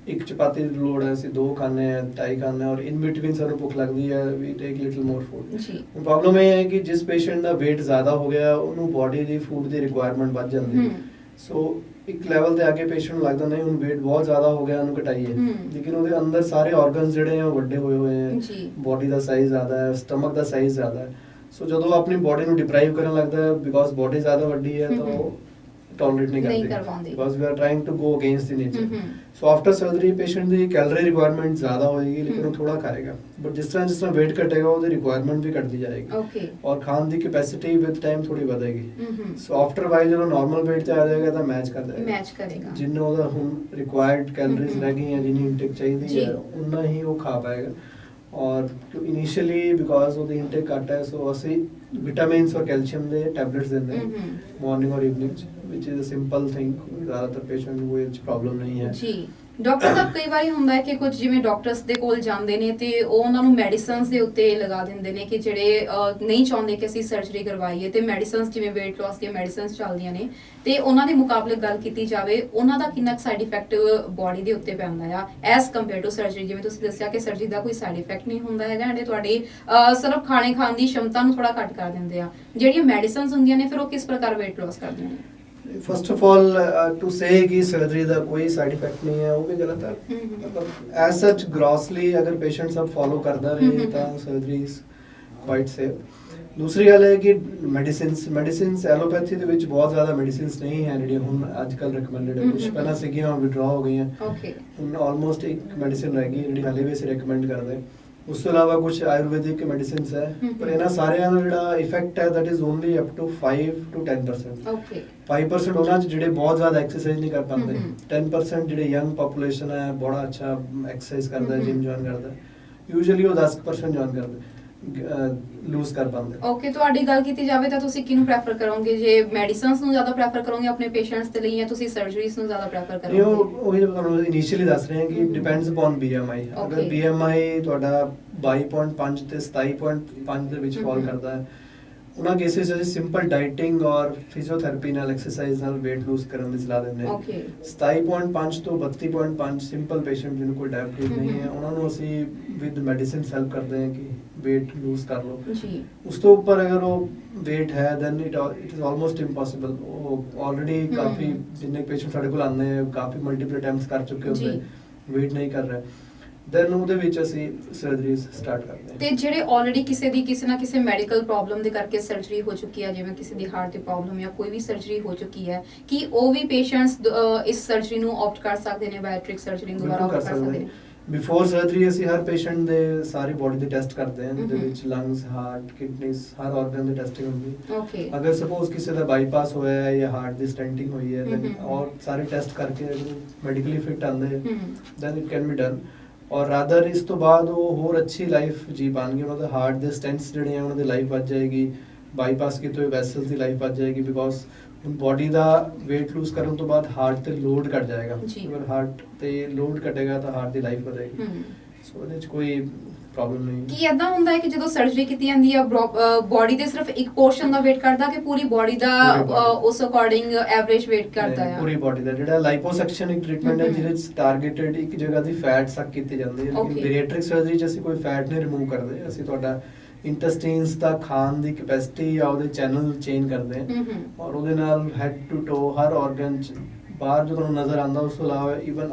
ਇੱਕ ਚਪਾਤੀ ਦੀ ਲੋੜ ਹੈ ਅਸੀਂ 2 ਖਾਂਦੇ ਹਾਂ, 2.5 ਖਾਂਦੇ ਹਾਂ, ਔਰ ਇਨ ਬਿਟਵੀਨ ਸਾਨੂੰ ਭੁੱਖ ਲੱਗਦੀ ਹੈ ਵੀ ਟੇਕ ਲਿਟਲ ਮੋਰ ਫੂਡ। ਜੀ। ਪ੍ਰੋਬਲਮ ਇਹ ਹੈ ਕਿ ਜਿਸ ਪੇਸ਼ੈਂਟ ਦਾ weight ਜ਼ਿਆਦਾ ਹੋ ਗਿਆ ਉਹਨੂੰ ਬਾਡੀ ਦੀ ਫੂਡ ਦੀ ਰਿਕੁਆਇਰਮੈਂਟ ਵੱਧ ਜਾਂਦੀ ਹੈ, ਸੋ ਇੱਕ ਲੈਵਲ ਤੇ ਆ ਕੇ ਪੇਸ਼ੈਂਟ ਨੂੰ ਲੱਗਦਾ ਨਹੀਂ ਹੁਣ weight ਬਹੁਤ ਜ਼ਿਆਦਾ ਹੋ ਗਿਆ ਉਹਨੂੰ ਘਟਾਈਏ, ਲੇਕਿਨ ਉਹਦੇ ਅੰਦਰ ਸਾਰੇ ਆਰਗਨਸ ਜਿਹੜੇ ਆ ਵੱਡੇ ਹੋਏ ਹੈ, ਬਾਡੀ ਦਾ ਸਾਈਜ਼ ਜ਼ਿਆਦਾ ਹੈ, ਸਟਮਕ ਦਾ ਸਾਈਜ਼ ਜ਼ਿਆਦਾ ਹੈ, ਸੋ ਜਦੋਂ ਆਪਣੀ ਬਾਡੀ ਨੂੰ ਡਿਪਰਾਈਵ ਕਰਨ ਲੱਗਦਾ ਹੈ ਬਿਕੋਜ਼ ਬਾਡੀ ਜ਼ਿਆਦਾ ਵੱਡੀ ਹੈ ਤਾਂ ਉਹ टॉलरेट नहीं करते because we are trying to go against the nature. So after surgery patient the calorie requirement ਜ਼ਿਆਦਾ ਹੋਏਗੀ ਲੇਕਿਨ ਉਹ ਥੋੜਾ ਖਾਏਗਾ, ਬਟ ਜਿਸ ਤਰ੍ਹਾਂ weight ਘਟੇਗਾ ਉਹਦੀ requirement ਵੀ ਘਟਦੀ ਜਾਏਗੀ ਔਰ ਖਾਣ ਦੀ capacity with time ਥੋੜੀ ਵਧੇਗੀ। So after while ਜਦੋਂ normal weight ਤੇ ਆ ਜਾਏਗਾ ਤਾਂ ਮੈਚ ਕਰੇਗਾ ਜਿੰਨਾ ਉਹਦਾ ਹੁਣ required calories ਰਹਿ ਗਈਆਂ ਜਿੰਨੀ intake ਚਾਹੀਦੀ ਹੈ ਉਨਾ ਹੀ ਉਹ ਖਾ ਪਾਏਗਾ। और इनिशियली बिकॉज ਉਹਦੀ intake ਘੱਟ ਹੈ ਸੋ ਅਸੀਂ ਵਿਟਾਮਿਨਸ ਔਰ ਕੈਲਸ਼ੀਅਮ ਦੇ ਟੈਬਲੇਟਸ ਦਿੰਦੇ ਹਾਂ ਮਾਰਨਿੰਗ ਔਰ evening which is a simple thing, ਜ਼ਿਆਦਾਤਰ ਪੇਸ਼ੈਂਟ ਨੂੰ ਇਹ ਪ੍ਰੋਬਲਮ ਨਹੀਂ ਹੈ। ਜੀ ਡਾਕਟਰ ਸਾਹਿਬ ਕਈ ਵਾਰੀ ਹੁੰਦਾ ਹੈ ਕਿ ਕੁਝ ਜਿਵੇਂ ਡਾਕਟਰਸ ਦੇ ਕੋਲ ਜਾਂਦੇ ਨੇ ਤੇ ਉਹ ਉਹਨਾਂ ਨੂੰ ਮੈਡੀਸਿਨਸ ਦੇ ਉੱਤੇ ਲਗਾ ਦਿੰਦੇ ਨੇ ਕਿ ਜਿਹੜੇ ਨਹੀਂ ਚਾਹੁੰਦੇ ਕਿ ਅਸੀਂ ਸਰਜਰੀ ਕਰਵਾਈਏ ਤੇ ਮੈਡੀਸਿਨਸ ਜਿਵੇਂ weight loss ਦੀਆਂ ਮੈਡੀਸਿਨਸ ਚੱਲਦੀਆਂ ਨੇ ਤੇ ਉਹਨਾਂ ਦੇ ਮੁਕਾਬਲੇ ਗੱਲ ਕੀਤੀ ਜਾਵੇ ਉਹਨਾਂ ਦਾ ਕਿੰਨਾ ਸਾਈਡ ਇਫੈਕਟ ਬਾਡੀ ਦੇ ਉੱਤੇ ਪੈਂਦਾ ਆ ਐਸ ਕੰਪੇਅਰ ਟੂ ਸਰਜਰੀ? ਜਿਵੇਂ ਤੁਸੀਂ ਦੱਸਿਆ ਕਿ ਸਰਜਰੀ ਦਾ ਕੋਈ ਸਾਈਡ ਇਫੈਕਟ ਨਹੀਂ ਹੁੰਦਾ ਹੈਗਾ ਅਤੇ ਤੁਹਾਡੇ ਸਿਰਫ ਖਾਣੇ ਖਾਣ ਦੀ ਸ਼ਮਤਾ ਨੂੰ ਥੋੜਾ ਘੱਟ ਕਰ ਦਿੰਦੇ ਆ, ਜਿਹੜੀਆਂ ਮੈਡੀਸਿਨਸ ਹੁੰਦੀਆਂ ਨੇ ਫਿਰ ਉਹ ਕਿਸ ਪ੍ਰਕਾਰ weight loss ਕਰਦੀਆਂ ਨੇ? फर्स्ट ऑफ ऑल टू से कि सर्जरी का कोई साइड इफेक्ट नहीं है वो भी गलत है, मतलब एज सच ग्रॉसली अगर पेशेंट सब फॉलो करता रहे तो सर्जरी इज क्वाइट सेफ। दूसरी गल है कि ਮੈਡੀਸਿਨਸ ਐਲੋਪੈਥੀ ਦੇ ਵਿੱਚ ਬਹੁਤ ਜ਼ਿਆਦਾ ਮੈਡੀਸਿਨਸ ਨਹੀਂ ਹੈ ਜਿਹੜੀਆਂ ਹੁਣ ਅੱਜ ਕੱਲ ਰეკਮੈਂਡਡ ਹੈ, ਕੁਝ ਪਹਿਲਾਂ ਸੀਗੀਆਂ ਹੁਣ ਵਿਡਰਾ ਹੋ ਗਈਆਂ, ਹੁਣ ਆਲਮੋਸਟ ਇੱਕ ਮੈਡੀਸਿਨ ਰਹਿ ਗਈ ਜਿਹੜੀ ਹਾਲੇ ਵੀ ਅਸੀਂ ਰეკਮੈਂਡ ਕਰਦੇ। ਉਸ ਤੋਂ ਇਲਾਵਾ ਕੁਝ ਆਯੁਰਵੈਦਿਕ ਮੈਡੀਸਿਨਸ ਹੈ ਪਰ ਇਹਨਾਂ ਸਾਰਿਆਂ ਦਾ ਜਿਹੜਾ ਇਫੈਕਟ ਹੈ that is only up to 5 to 10%। 5% ਉਹਨਾਂ 'ਚ ਜਿਹੜੇ ਬਹੁਤ ਜ਼ਿਆਦਾ ਐਕਸਰਸਾਈਜ਼ ਨਹੀਂ ਕਰ ਪਾਉਂਦੇ, 10% ਜਿਹੜੇ ਯੰਗ ਪੋਪੂਲੇਸ਼ਨ ਹੈ ਬੜਾ ਅੱਛਾ ਐਕਸਰਸਾਈਜ਼ ਕਰਦਾ, ਜਿਮ ਜੁਆਇਨ ਕਰਦਾ, ਯੂਜੂਅਲੀ ਉਹ 10% ਜੁਆਇਨ ਕਰਦੇ। ਲੂਜ਼ ਕਰ ਪਾਉਂਦੇ। ਓਕੇ, ਤੁਹਾਡੀ ਗੱਲ ਕੀਤੀ ਜਾਵੇ ਤਾਂ ਤੁਸੀਂ ਕਿਹਨੂੰ ਪ੍ਰੈਫਰ ਕਰੋਗੇ? ਜੇ ਮੈਡੀਸਿਨਸ ਨੂੰ ਜ਼ਿਆਦਾ ਪ੍ਰੈਫਰ ਕਰੋਗੇ ਆਪਣੇ ਪੇਸ਼ੈਂਟਸ ਦੇ ਲਈ, ਜਾਂ ਤੁਸੀਂ ਸਰਜਰੀਜ਼ ਨੂੰ ਜ਼ਿਆਦਾ ਪ੍ਰੈਫਰ ਇਹ ਕਰੋਗੇ? ਉਹੀ ਤੁਹਾਨੂੰ ਇਨੀਸ਼ੀਅਲੀ ਦੱਸ ਰਹੇ ਹਾਂ ਕਿ ਡਿਪੈਂਡਸ ਅਪਨ BMI। ਅਗਰ Okay. BMI ਤੁਹਾਡਾ 22.5 ਤੇ 27.5 ਦੇ ਵਿੱਚ ਫਾਲ ਕਰਦਾ ਹੈ, ਉਹਨਾਂ ਕੇਸਿਸ ਵਿੱਚ ਸਿੰਪਲ ਡਾਈਟਿੰਗ ਔਰ ਫਿਜ਼ੀਓਥੈਰੇਪੀ ਨਾਲ ਐਕਸਰਸਾਈਜ਼ ਨਾਲ weight lose ਕਰਨ ਦੀ ਸਲਾਹ ਦਿੰਦੇ ਹਾਂ। ਓਕੇ 27.5 ਤੋਂ 32.5 ਸਿੰਪਲ ਪੇਸ਼ੈਂਟ ਜਿਹਨੂੰ ਕੋਈ ਡਾਇਬੀਟੀਜ਼ ਨਹੀਂ ਹੈ, ਉਹਨਾਂ ਨੂੰ ਅਸੀਂ ਵਿਦ ਮੈਡੀਸਿਨ ਹੈਲਪ ਕਰਦੇ ਹਾਂ ਕਿ weight lose ਕਰ ਲਓ। ਜੀ ਉਸ ਤੋਂ ਉੱਪਰ ਅਗਰ ਉਹ weight ਹੈ then it is almost impossible। ਉਹ ਆਲਰੇਡੀ ਕਾਫੀ ਜਿੰਨੇ ਪੇਸ਼ੈਂਟ ਸਾਡੇ ਕੋਲ ਆਉਂਦੇ ਹੈ ਕਾਫੀ ਮਲਟੀਪਲ ਅਟੈਂਪਟਸ ਕਰ ਚੁੱਕੇ ਹੁੰਦੇ, ਜੀ। weight ਨਹੀਂ ਕਰ ਰਿਹਾ, then ਉਹਦੇ ਵਿੱਚ ਅਸੀਂ ਸਰਜਰੀਜ਼ ਸਟਾਰਟ ਕਰਦੇ ਹਾਂ। ਤੇ ਜਿਹੜੇ ਆਲਰੇਡੀ ਕਿਸੇ ਨਾ ਕਿਸੇ ਮੈਡੀਕਲ ਪ੍ਰੋਬਲਮ ਦੇ ਕਰਕੇ ਸਰਜਰੀ ਹੋ ਚੁੱਕੀ ਹੈ, ਜਿਵੇਂ ਕਿਸੇ ਦੀ ਹਾਰਟ ਦੀ ਪ੍ਰੋਬਲਮ ਜਾਂ ਕੋਈ ਵੀ ਸਰਜਰੀ ਹੋ ਚੁੱਕੀ ਹੈ, ਕੀ ਉਹ ਵੀ ਪੇਸ਼ੈਂਟਸ ਇਸ ਸਰਜਰੀ ਨੂੰ ਆਪਟ ਕਰ ਸਕਦੇ ਨੇ, ਬਾਇਓਟ੍ਰਿਕ ਸਰਜਰੀ ਨੂੰ ਦੁਬਾਰਾ ਬਿਲਕੁਲ ਆਪਟ ਕਰ ਸਕਦੇ ਨੇ? ਬਿਫੋਰ ਸਰਜਰੀ ਅਸੀਂ ਹਰ ਪੇਸ਼ੈਂਟ ਦੇ ਸਾਰੀ ਬੋਡੀ ਦੇ ਟੈਸਟ ਕਰਦੇ ਹਾਂ, ਜਿਹਦੇ ਹਮਮ। ਵਿੱਚ ਲੰਗਸ, ਹਾਰਟ, ਕਿਡਨੀਜ਼, ਹਰ ਆਰਗਨ ਦੀ ਟੈਸਟਿੰਗ ਹੁੰਦੀ ਹੈ। ਓਕੇ ਅਗਰ ਸਪੋਜ਼ ਕਿਸੇ ਦਾ ਬਾਈਪਾਸ ਹੋਇਆ ਹੈ ਜਾਂ ਹਾਰਟ ਦੀ ਸਟੈਂਟਿੰਗ ਹੋਈ ਹੈ, then ਹਮਮ। ਔਰ ਸਾਰੇ ਟੈਸਟ ਕਰਕੇ ਮੈਡੀਕਲੀ ਫਿਟ ਆਉਂਦੇ ਹੈ, ਹਮ then it can be done। ਔਰ ਰਾਦਰ ਇਸ ਤੋਂ ਬਾਅਦ ਉਹ ਹੋਰ ਅੱਛੀ ਲਾਈਫ ਜੀ ਪਾਣਗੇ, ਉਹਨਾਂ ਦੇ ਹਾਰਟ ਦੇ ਸਟੈਂਟਸ ਜਿਹੜੇ ਆ ਉਹਨਾਂ ਦੀ ਲਾਈਫ ਵੱਧ ਜਾਏਗੀ, ਬਾਈਪਾਸ ਕੀਤੇ ਹੋਏ ਵੈਸਲਸ ਦੀ ਲਾਈਫ ਵੱਧ ਜਾਏਗੀ, because body the weight lose ਕਰਨ ਤੋਂ ਬਾਅਦ ਹਾਰਟ ਤੇ ਲੋਡ ਘਟ ਜਾਏਗਾ। ਜੀ। ਅਗਰ ਹਾਰਟ ਤੇ ਲੋਡ ਘਟੇਗਾ ਤਾਂ ਹਾਰਟ ਦੀ ਲਾਈਫ ਵਧੇਗੀ। ਹਮ ਸੋ ਇਹਦੇ 'ਚ ਕੋਈ ਪ੍ਰੋਬਲਮ ਨਹੀਂ। ਕੀ ਏਦਾਂ ਹੁੰਦਾ ਹੈ ਕਿ ਜਦੋਂ ਸਰਜਰੀ ਕੀਤੀ ਜਾਂਦੀ ਹੈ ਬੋਡੀ ਦੇ ਸਿਰਫ ਇੱਕ ਪੋਰਸ਼ਨ ਦਾ weight ਕਰਦਾ, ਕਿ ਪੂਰੀ ਬੋਡੀ ਦਾ ਪੂਰੀ body। ਉਸ ਅਕੋਰਡਿੰਗ ਐਵਰੇਜ weight ਕਰਦਾ ਨਹੀਂ, ਹੈ? ਪੂਰੀ ਬੋਡੀ ਦਾ ਜਿਹੜਾ ਲਾਈਪੋਸੈਕਸ਼ਨ ਇੱਕ ਟ੍ਰੀਟਮੈਂਟ ਹੈ ਹਮਮ। ਜਿਹਦੇ 'ਚ ਟਾਰਗੇਟਡ ਇੱਕ ਜਗ੍ਹਾ ਦੀ ਫੈਟ ਸਕ ਕੀਤੀ ਜਾਂਦੀ ਹੈ, ਲੇਕਿਨ Okay। ਬੈਰੀਐਟ੍ਰਿਕ ਸਰਜਰੀ 'ਚ ਅਸੀਂ ਕੋਈ ਫੈਟ ਨਹੀਂ ਰਿਮੂਵ ਕਰਦੇ, ਅਸੀਂ ਤੁਹਾਡਾ ਇੰਟੈਸਟਾਈਨਸ ਦਾ ਖਾਣ ਦੀ ਕੈਪੈਸਿਟੀ ਜਾਂ ਉਹਦੇ ਚੈਨਲ ਚੇਂਜ ਕਰਦੇ ਹਾਂ, ਔਰ ਉਹਦੇ ਨਾਲ ਹੈਡ ਟੂ ਟੋ ਹਰ ਆਰਗਨ 'ਚ ਬਾਹਰ ਜੋ ਤੁਹਾਨੂੰ ਨਜ਼ਰ ਆਉਂਦਾ, ਉਸ ਤੋਂ ਇਲਾਵਾ ਇਵਨ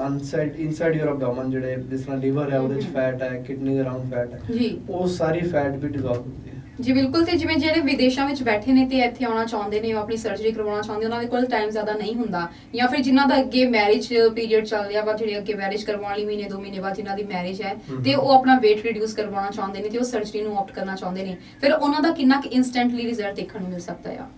ਇਨਸਾਈਡ ਯੂਰ ਐਬਡੋਮਨ ਜਿਹੜੇ ਜਿਸ ਤਰ੍ਹਾਂ ਲੀਵਰ ਹੈ ਉਹਦੇ 'ਚ ਫੈਟ ਹੈ, ਕਿਡਨੀ ਦੇ ਅਰਾਊਂਡ ਫੈਟ ਹੈ, ਜੀ ਉਹ ਸਾਰੀ ਫੈਟ ਵੀ ਡਿਸੋਲਵ ਹੁੰਦੀ ਹੈ। ਜੀ ਬਿਲਕੁਲ। ਤੇ ਜਿਵੇਂ ਜਿਹੜੇ ਵਿਦੇਸ਼ਾਂ ਵਿੱਚ ਬੈਠੇ ਨੇ ਤੇ ਇੱਥੇ ਆਉਣਾ ਚਾਹੁੰਦੇ ਨੇ, ਉਹ ਆਪਣੀ ਸਰਜਰੀ ਕਰਵਾਉਣਾ ਚਾਹੁੰਦੇ, ਉਹਨਾਂ ਦੇ ਕੋਲ ਟਾਈਮ ਜ਼ਿਆਦਾ ਨਹੀਂ ਹੁੰਦਾ, ਜਾਂ ਫਿਰ ਜਿਨ੍ਹਾਂ ਦਾ ਅੱਗੇ ਮੈਰਿਜ ਪੀਰੀਅਡ ਚੱਲ ਰਿਹਾ ਵਾ, ਜਿਹੜੇ ਅੱਗੇ ਮੈਰਿਜ ਕਰਵਾਉਣ ਲਈ ਮਹੀਨੇ 2 ਮਹੀਨੇ ਬਾਅਦ ਜਿਨ੍ਹਾਂ ਦੀ ਮੈਰਿਜ ਹੈ, ਤੇ ਉਹ ਆਪਣਾ weight reduce ਕਰਵਾਉਣਾ ਚਾਹੁੰਦੇ ਨੇ ਤੇ ਉਹ ਸਰਜਰੀ ਨੂੰ ਆਪਟ ਕਰਨਾ ਚਾਹੁੰਦੇ ਨੇ, ਫਿਰ ਉਹਨਾਂ ਦਾ ਕਿੰਨਾ ਕੁ ਇੰਸਟੈਂਟਲੀ ਰਿਜ਼ਲਟ ਦੇਖਣ ਨੂੰ ਮਿਲ ਸਕਦਾ ਆ?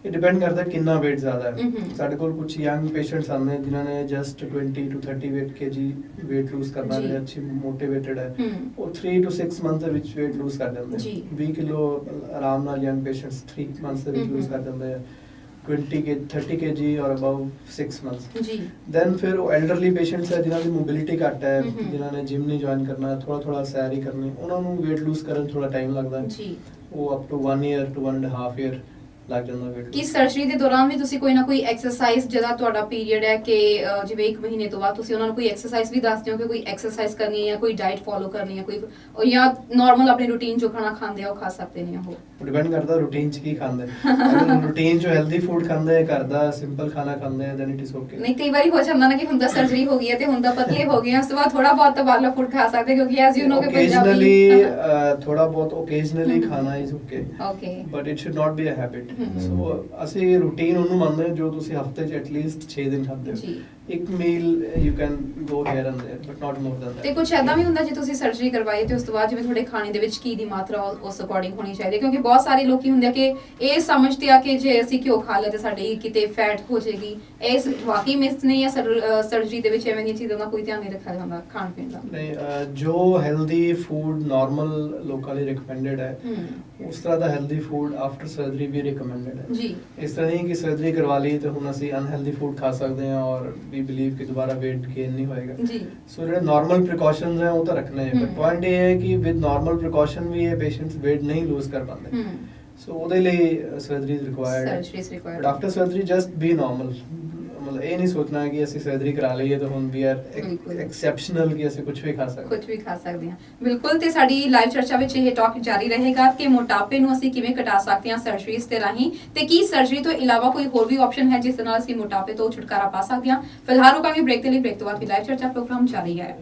ਇਹ ਡਿਪੈਂਡ ਕਰਦਾ ਕਿੰਨਾ weight ਜ਼ਿਆਦਾ ਹੈ। ਹਮਮ। ਸਾਡੇ ਕੋਲ ਕੁਝ ਯੰਗ ਪੇਸ਼ੈਂਟਸ ਆਉਂਦੇ ਨੇ ਜਿਨ੍ਹਾਂ ਨੇ just 20 to 30 kg weight lose ਕਰਨਾ ਜੀ। ਹੈ, ਅੱਛੀ ਮੋਟੀਵੇਟਡ ਹੈ, ਹਮ ਉਹ 3 to 6 months ਦੇ ਵਿੱਚ weight lose ਕਰ ਜਾਂਦੇ ਜੀ। 20 ਕਿਲੋ ਆਰਾਮ ਨਾਲ ਯੰਗ ਪੇਸ਼ੈਂਟਸ 3 months ਦੇ ਵਿੱਚ ਹਮਮ। lose ਕਰ ਜਾਂਦੇ ਆ, 30 kg ਔਰ ਅਬਵ 6 months। ਜੀ ਦੈਨ ਫਿਰ ਉਹ ਐਲਡਰਲੀ ਪੇਸ਼ੈਂਟਸ ਹੈ ਜਿਨ੍ਹਾਂ ਦੀ ਮੋਬਿਲਿਟੀ ਘੱਟ ਹੈ, ਹਮਮ। ਜਿਨ੍ਹਾਂ ਨੇ ਜਿਮ ਨਹੀਂ ਜੁਆਇਨ ਕਰਨਾ, ਥੋੜਾ ਸੈਰ ਹੀ ਕਰਨੀ, ਉਹਨਾਂ ਨੂੰ weight lose ਕਰਨ ਥੋੜਾ ਟਾਈਮ ਲੱਗਦਾ ਹੈ, ਜੀ ਉਹ up to 1 year to 1.5 year ਲੱਗ ਜਾਂਦਾ weight ਕੀ lose। ਸਰਜਰੀ ਦੇ ਦੌਰਾਨ ਵੀ ਤੁਸੀਂ ਕੋਈ ਨਾ ਕੋਈ ਐਕਸਰਸਾਈਜ਼, ਜਿਹੜਾ ਤੁਹਾਡਾ ਪੀਰੀਅਡ ਹੈ ਕਿ ਜਿਵੇਂ 1 ਮਹੀਨੇ ਤੋਂ ਬਾਅਦ ਤੁਸੀਂ ਉਹਨਾਂ ਨੂੰ ਕੋਈ ਐਕਸਰਸਾਈਜ਼ ਵੀ ਦੱਸਦੇ ਹੋ ਕਿ ਕੋਈ ਐਕਸਰਸਾਈਜ਼ ਕਰਨੀ ਹੈ ਜਾਂ ਕੋਈ ਡਾਈਟ ਫੋਲੋ ਕਰਨੀ ਹੈ, ਕੋਈ ਜਾਂ ਨਾਰਮਲ ਆਪਣੀ ਰੂਟੀਨ ਜੋ ਖਾਣਾ ਖਾਂਦੇ ਆ ਉਹ ਖਾ ਸਕਦੇ ਨੇ ਉਹ? ਡਿਪੈਂਡ ਕਰਦਾ ਰੂਟੀਨ ਚ ਕੀ ਖਾਂਦੇ ਨੇ। ਅਗਰ ਰੂਟੀਨ ਚ ਹੈਲਦੀ ਫੂਡ ਖਾਂਦੇ ਆ, ਘਰ ਦਾ ਸਿੰਪਲ ਖਾਣਾ ਖਾਂਦੇ ਆ, ਦੈਨ ਇਟ ਇਜ਼ ਓਕੇ। ਨਹੀਂ, ਕਈ ਵਾਰੀ ਹੋ ਜਾਂਦਾ ਨਾ ਕਿ ਹੁਣ ਤਾਂ ਸਰਜਰੀ ਹੋ ਗਈ ਹੈ ਤੇ ਹੁਣ ਤਾਂ ਪਤਲੇ ਹੋ ਗਏ ਆ, ਉਸ ਤੋਂ ਬਾਅਦ ਥੋੜਾ ਬਹੁਤ ਤਾਂ ਬਾਹਰਲਾ ਫੂਡ ਖਾ ਸਕਦੇ, ਕਿਉਂਕਿ ਐਜ਼ ਯੂ ਨੋ ਕਿ ਓਕੇਜ਼ਨਲੀ ਥੋੜਾ ਬਹੁਤ ਓਕੇਜ਼ਨਲੀ ਹਮ। ਖਾਣਾ is okay, okay but it should not be a habit. Hmm. So ਅਸੀਂ ਰੂਟੀਨ ਉਹਨੂੰ ਮੰਨਦੇ ਹਾਂ ਜੋ ਤੁਸੀਂ ਹਫਤੇ 'ਚ ਐਟਲੀਸਟ 6 ਦਿਨ ਖਾਂਦੇ ਹੋ। ਜੀ। ਇੱਕ meal you can go here and there but not more than ਤੇ ਦੈਟ। ਕੁਝ ਐਦਾਂ ਵੀ ਹੁੰਦਾ ਜੇ ਤੁਸੀਂ ਸਰਜਰੀ ਕਰਵਾਈ ਤੇ ਉਸ ਤੋਂ ਬਾਅਦ ਜਿਵੇਂ ਤੁਹਾਡੇ ਖਾਣੇ ਦੇ ਵਿੱਚ ਘੀ ਦੀ ਮਾਤਰਾ ਉਸ ਅਕੋਰਡਿੰਗ ਹੋਣੀ ਚਾਹੀਦੀ ਹੈ, ਕਿਉਂਕਿ ਬਹੁਤ ਸਾਰੇ ਲੋਕੀ ਹੁੰਦੇ ਆ ਕਿ ਇਹ ਸਮਝਦੇ ਆ ਕਿ ਜੇ ਅਸੀਂ ਘਿਓ ਖਾ ਲਿਆ ਤੇ ਸਾਡੀ ਕਿਤੇ ਫੈਟ ਹੋ ਜਾਏਗੀ। ਇਸ ਵਾਕਈ ਮਿਸ ਨਹੀਂ, ਜਾਂ ਸਰਜਰੀ ਦੇ ਵਿੱਚ ਐਵੇਂ ਦੀਆਂ ਚੀਜ਼ਾਂ ਦਾ ਕੋਈ ਧਿਆਨ ਨਹੀਂ ਰੱਖਿਆ ਜਾਂਦਾ ਖਾਣ ਪੀਣ ਦਾ? ਨਹੀਂ, ਜੋ ਹੈਲਦੀ ਫੂਡ ਨਾਰਮਲ ਲੋਕਾਂ ਲਈ ਰਿਕਮੈਂਡਡ ਹੈ, ਉਸ ਤਰ੍ਹਾਂ ਦਾ ਹੈਲਦੀ ਫੂਡ ਆਫਟਰ ਸਰਜਰੀ ਵੀ ਰਿਕਮੈਂਡਡ ਹੈ। ਜੀ ਇਸ ਤਰ੍ਹਾਂ ਨਹੀਂ ਕਿ ਸਰਜਰੀ ਕਰਵਾ ਲਈ ਤੇ ਹੁਣ ਅਸੀਂ ਅਨਹੈਲਦੀ ਫੂਡ ਖਾ ਸਕਦੇ ਹਾਂ ਔਰ ਵੀ ਬਿਲੀਵ ਕਿ ਦੁਬਾਰਾ weight gain ਨਹੀਂ ਹੋਏਗਾ। ਜੀ ਸੋ ਜਿਹੜੇ ਨਾਰਮਲ ਪ੍ਰੀਕਾਸ਼ਨਸ ਹੈ ਉਹ ਤਾਂ ਰੱਖਣੇ ਹੈ, ਬਟ ਪੁਆਇੰਟ ਇਹ ਹੈ ਕਿ ਵਿਦ ਨਾਰਮਲ ਪ੍ਰੀਕਾਸ਼ਨ ਵੀ ਇਹ ਪੇਸ਼ੈਂਟਸ weight ਨਹੀਂ ਲੂਜ਼ ਕਰ ਪਾਉਂਦੇ, ਸੋ ਉਹਦੇ ਲਈ ਸਰਜਰੀ ਇਜ਼ ਰਿਕੁਆਇਰਡ ਹੈ। Surgery is but required. After surgery just B normal, ਮਤਲਬ ਇਹ ਨਹੀਂ ਸੋਚਣਾ ਕਿ ਅਸੀਂ ਸਰਜਰੀ ਕਰਾ ਲਈਏ ਤਾਂ ਹੁਣ ਵੀ ਆਰ ਬਿਲਕੁਲ। ਐਕਸੈਪਸ਼ਨਲ ਕਿ ਅਸੀਂ ਕੁਝ ਵੀ ਖਾ ਸਕਦੇ ਕੁਝ ਵੀ ਖਾ ਸਕਦੇ ਹਾਂ। ਬਿਲਕੁਲ। ਤੇ ਸਾਡੀ ਲਾਈਵ ਚਰਚਾ ਵਿੱਚ ਇਹ ਟਾਕ ਜਾਰੀ ਰਹੇਗਾ ਕਿ ਮੋਟਾਪੇ ਨੂੰ ਅਸੀਂ ਕਿਵੇਂ ਘਟਾ ਸਕਦੇ ਹਾਂ ਸਰਜਰੀਜ਼ ਦੇ ਰਾਹੀਂ, ਤੇ ਕੀ ਸਰਜਰੀ ਤੋਂ ਇਲਾਵਾ ਕੋਈ ਹੋਰ ਵੀ ਆਪਸ਼ਨ ਹੈ ਜਿਸ ਨਾਲ ਅਸੀਂ ਮੋਟਾਪੇ ਤੋਂ ਛੁਟਕਾਰਾ ਪਾ ਸਕਦੇ ਹਾਂ। ਫਿਲਹਾਲ ਰੁਕਾਂਗੇ ਬ੍ਰੇਕ ਦੇ ਲਈ, ਬ੍ਰੇਕ ਤੋਂ ਬਾਅਦ ਵੀ ਲਾਈਵ ਚਰਚਾ ਪ੍ਰੋਗਰਾਮ ਜਾਰੀ ਹੈ।